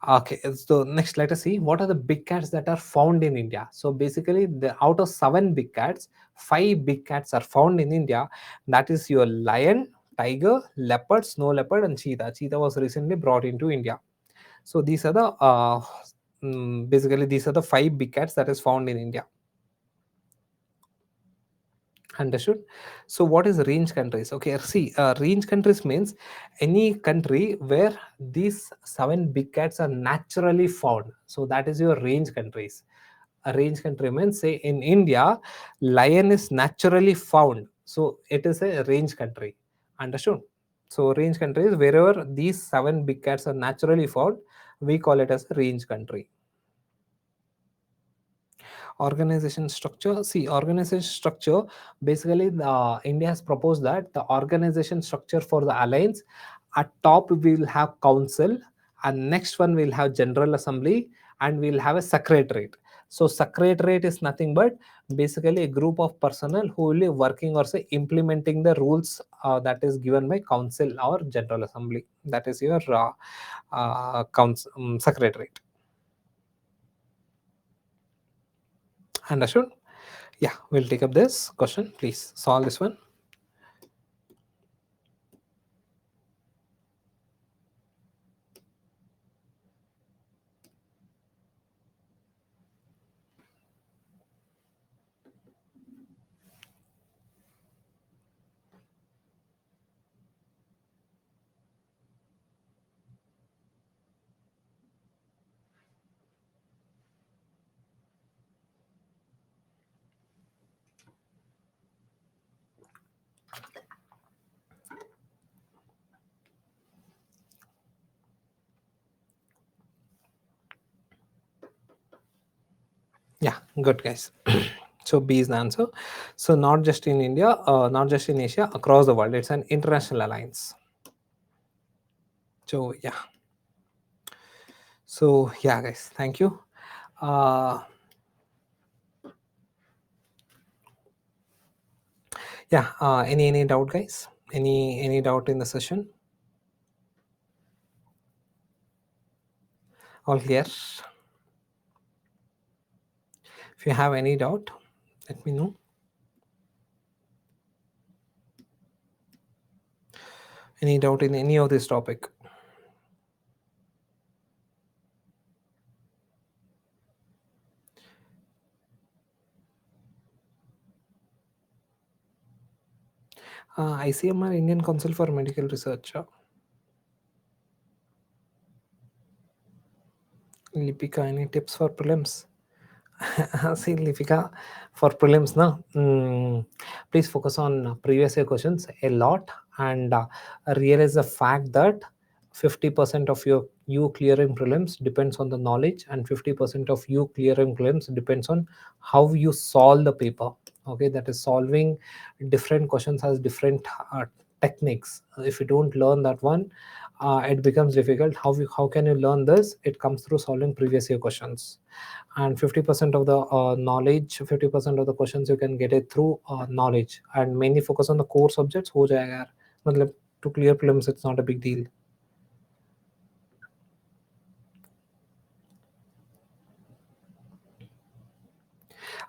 Okay, so next let us see what are the big cats that are found in India. So basically, the out of seven big cats, five big cats are found in India. That is your lion, tiger, leopard, snow leopard, and cheetah. Cheetah was recently brought into India. So these are the basically these are the five big cats that is found in India. Understood. So what is range countries? Okay, see, range countries means any country where these seven big cats are naturally found. So that is your range countries. A range country means, say in India, lion is naturally found. So it is a range country. Understood. So range countries, wherever these seven big cats are naturally found, we call it as a range country. Organization structure, see, organization structure, basically India has proposed that the organization structure for the alliance, at top we will have council, and next one we'll have general assembly, and we'll have a secretariat. So secretariat is nothing but basically a group of personnel who will be working or say implementing the rules that is given by council or general assembly. That is your council, secretariat. Understood? Yeah, we'll take up this question. Please solve this one. Yeah, good guys. So B is the answer. So not just in India, not just in Asia, across the world. It's an international alliance. So yeah. So yeah, guys. Thank you. Uh, yeah. Any doubt, guys? Any doubt in the session? All clear. If you have any doubt, let me know. Any doubt in any of this topic? ICMR, Indian Council for Medical Research. Lipika, any tips for prelims? See, Lipika, for prelims, no, please focus on previous year questions a lot, and realize the fact that 50% of you clearing prelims depends on the knowledge, and 50% of you clearing prelims depends on how you solve the paper. Okay, that is, solving different questions has different techniques. If you don't learn that one, it becomes difficult. How can you learn this? It comes through solving previous year questions. And 50% of the knowledge, 50% of the questions you can get it through knowledge, and mainly focus on the core subjects. हो जाएगा यार, मतलब to clear prelims it's not a big deal.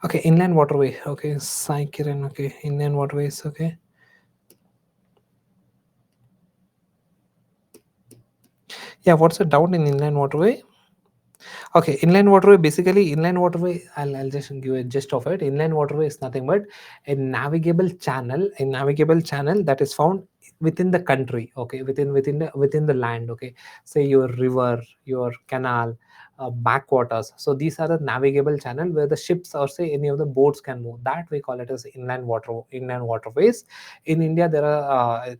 Okay, inland waterway. Okay, Sai Kiran. Okay, inland waterways. Okay, yeah, what's the doubt in inland waterway? Okay, inland waterway, basically inland waterway, I'll just give a gist of it. Inland waterway is nothing but a navigable channel that is found within the country. Okay, within the land. Okay, say your river, your canal, backwaters. So these are the navigable channel where the ships or say any of the boats can move. That we call it as inland waterways. In India,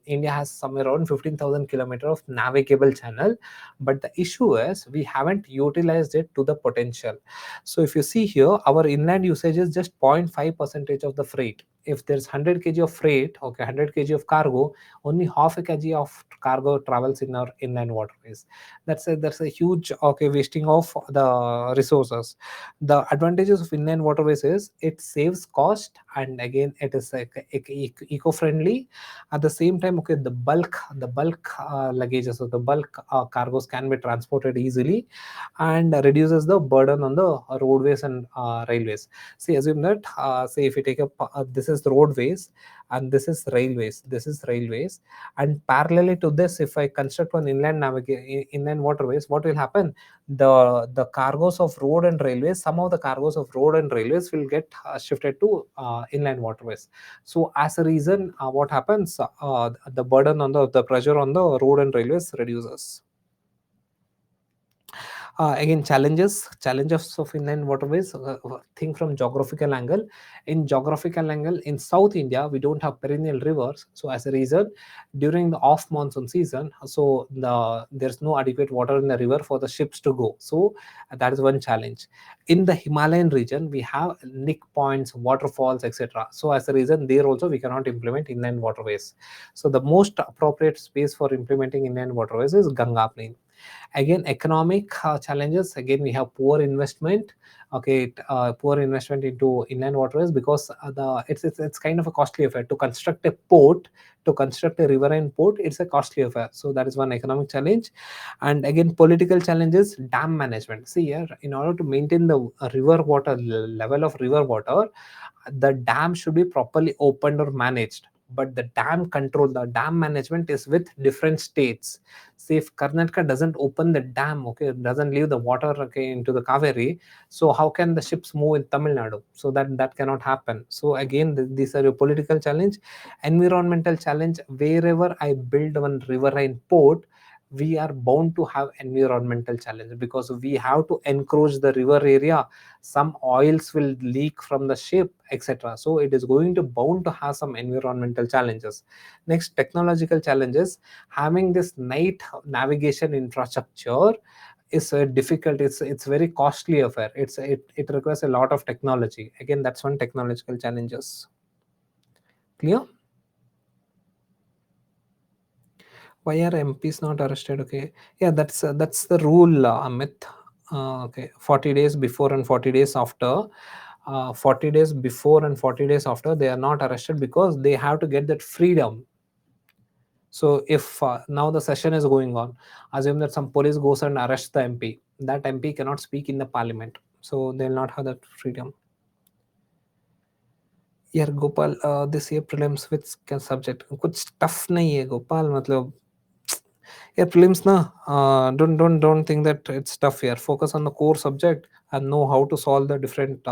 India has somewhere around 15,000 kilometer of navigable channel, but the issue is we haven't utilized it to the potential. So if you see here, our inland usage is just 0.5 percentage of the freight. If there's 100 kg of freight, okay, 100 kg of cargo, only half a kg of cargo travels in our inland waterways. That's a huge, okay, wasting of the resources. The advantages of inland waterways is it saves cost, and again it is like eco-friendly. At the same time, okay, the bulk luggages or the bulk cargos can be transported easily, and reduces the burden on the roadways and railways. See, assume that, say if you take this is the roadways, and this is railways, and parallelly to this, if I construct one inland waterways, what will happen? The cargoes of road and railways, some of the cargoes of road and railways will get shifted to inland waterways. So as a reason, what happens? The burden on the pressure on the road and railways reduces. Again, challenges of inland waterways. Think from geographical angle. In geographical angle, in South India, we don't have perennial rivers. So as a reason, during the off monsoon season, so there's no adequate water in the river for the ships to go. So that is one challenge. In the Himalayan region, we have nick points, waterfalls, etc. So as a reason, there also we cannot implement inland waterways. So the most appropriate space for implementing inland waterways is Ganga Plain. Again, economic challenges. Again, we have poor investment. Okay, poor investment into inland waterways, because the it's kind of a costly affair to construct a port, to construct a riverine port. It's a costly affair. So that is one economic challenge. And again, political challenges. Dam management. See here, in order to maintain the river water level of river water, the dam should be properly opened or managed, but the dam management is with different states. Say if Karnataka doesn't open the dam, okay, doesn't leave the water, okay, into the Kaveri, so how can the ships move in Tamil Nadu? So that cannot happen. So again, these are a political challenge. Environmental challenge. Wherever I build one riverine port, we are bound to have environmental challenge, because we have to encroach the river area. Some oils will leak from the ship, etc. So it is going to bound to have some environmental challenges. Next, technological challenges. Having this night navigation infrastructure is difficult. It's very costly affair. It requires a lot of technology. Again, that's one technological challenges. Clear? Why are MPs not arrested? Okay, yeah, that's the rule, Amit. Okay, 40 days before and 40 days after. 40 days before and 40 days after, they are not arrested because they have to get that freedom. So if now the session is going on, assume that some police goes and arrests the MP, that MP cannot speak in the parliament, so they'll not have that freedom. यार Gopal, this year prelims with क्या subject कुछ tough नहीं है गोपाल, मतलब yeah, prelims na, don't think that it's tough here. Focus on the core subject and know how to solve the different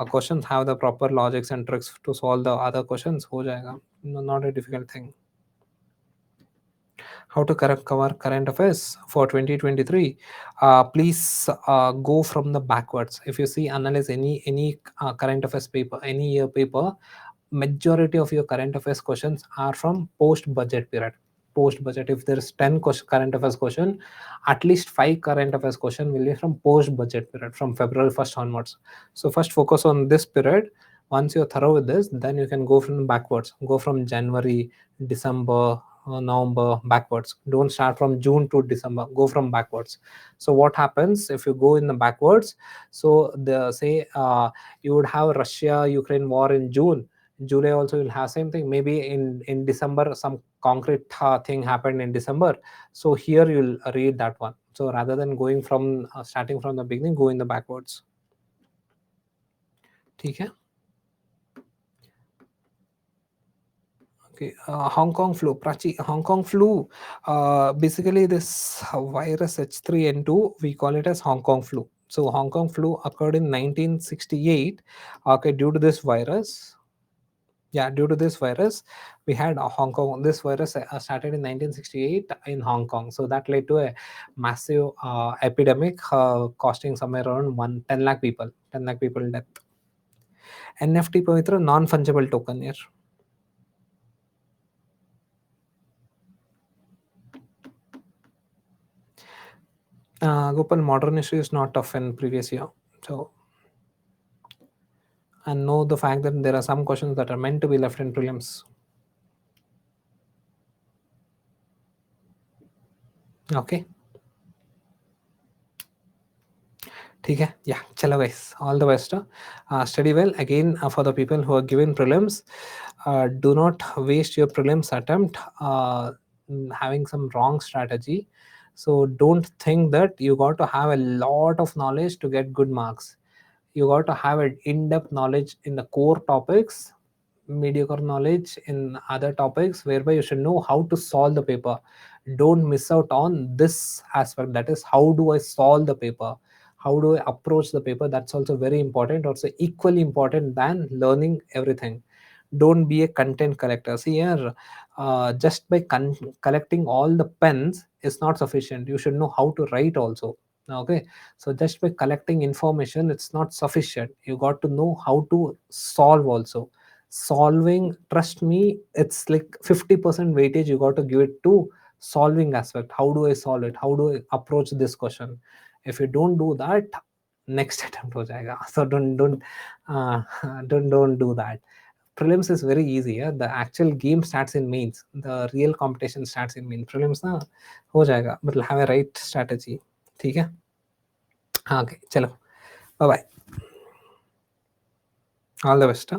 questions, have the proper logics and tricks to solve the other questions, हो जाएगा. No, not a difficult thing. How to correct cover current affairs for 2023. Please go from the backwards. If you see, analyze any current affairs paper, any year paper, majority of your current affairs questions are from post budget period. Post budget, if there is 10 current affairs question, at least 5 current affairs question will be from post budget period, from February 1st onwards. So first focus on this period. Once you're thorough with this, then you can go from backwards, go from January, December, November backwards. Don't start from June to December, go from backwards. So what happens if you go in the backwards? So the say you would have Russia Ukraine war in June. July also will have same thing. Maybe in December some concrete thing happened in December. So here you'll read that one. So rather than going from starting from the beginning, go in the backwards. ठीक है. Okay, Hong Kong flu, Prachi, Hong Kong flu. Basically, this virus H3N2, we call it as Hong Kong flu. So Hong Kong flu occurred in 1968. Okay, due to this virus, yeah, due to this virus, we had Hong Kong. This virus started in 1968 in Hong Kong. So that led to a massive epidemic, costing somewhere around 10 lakh people, 10 lakh people death. NFT Pavitra, non-fungible token here. Gopal, modern history is not tough in previous year. So, and know the fact that there are some questions that are meant to be left in prelims. Okay. ठीक है, yeah, chalo guys, all the best. Study well again. For the people who are given prelims, do not waste your prelims attempt having some wrong strategy. So don't think that you got to have a lot of knowledge to get good marks. You got to have an in-depth knowledge in the core topics, mediocre knowledge in other topics, whereby you should know how to solve the paper. Don't miss out on this aspect, that is how do I solve the paper, how do I approach the paper. That's also very important, also equally important than learning everything. Don't be a content collector. See here, just by collecting all the pens is not sufficient. You should know how to write also. Okay, so just by collecting information it's not sufficient. You got to know how to solve also. Solving, trust me, it's like 50% weightage you got to give it to solving aspect. How do I solve it, how do I approach this question? If you don't do that, next attempt ho jayega. So uh, don't do that. Prelims is very easy. Yeah? The actual game starts in mains, the real competition starts in mains. Prelims na ho jayega, but have a right strategy. ठीक है. हाँ, okay, चलो, bye bye, all the best.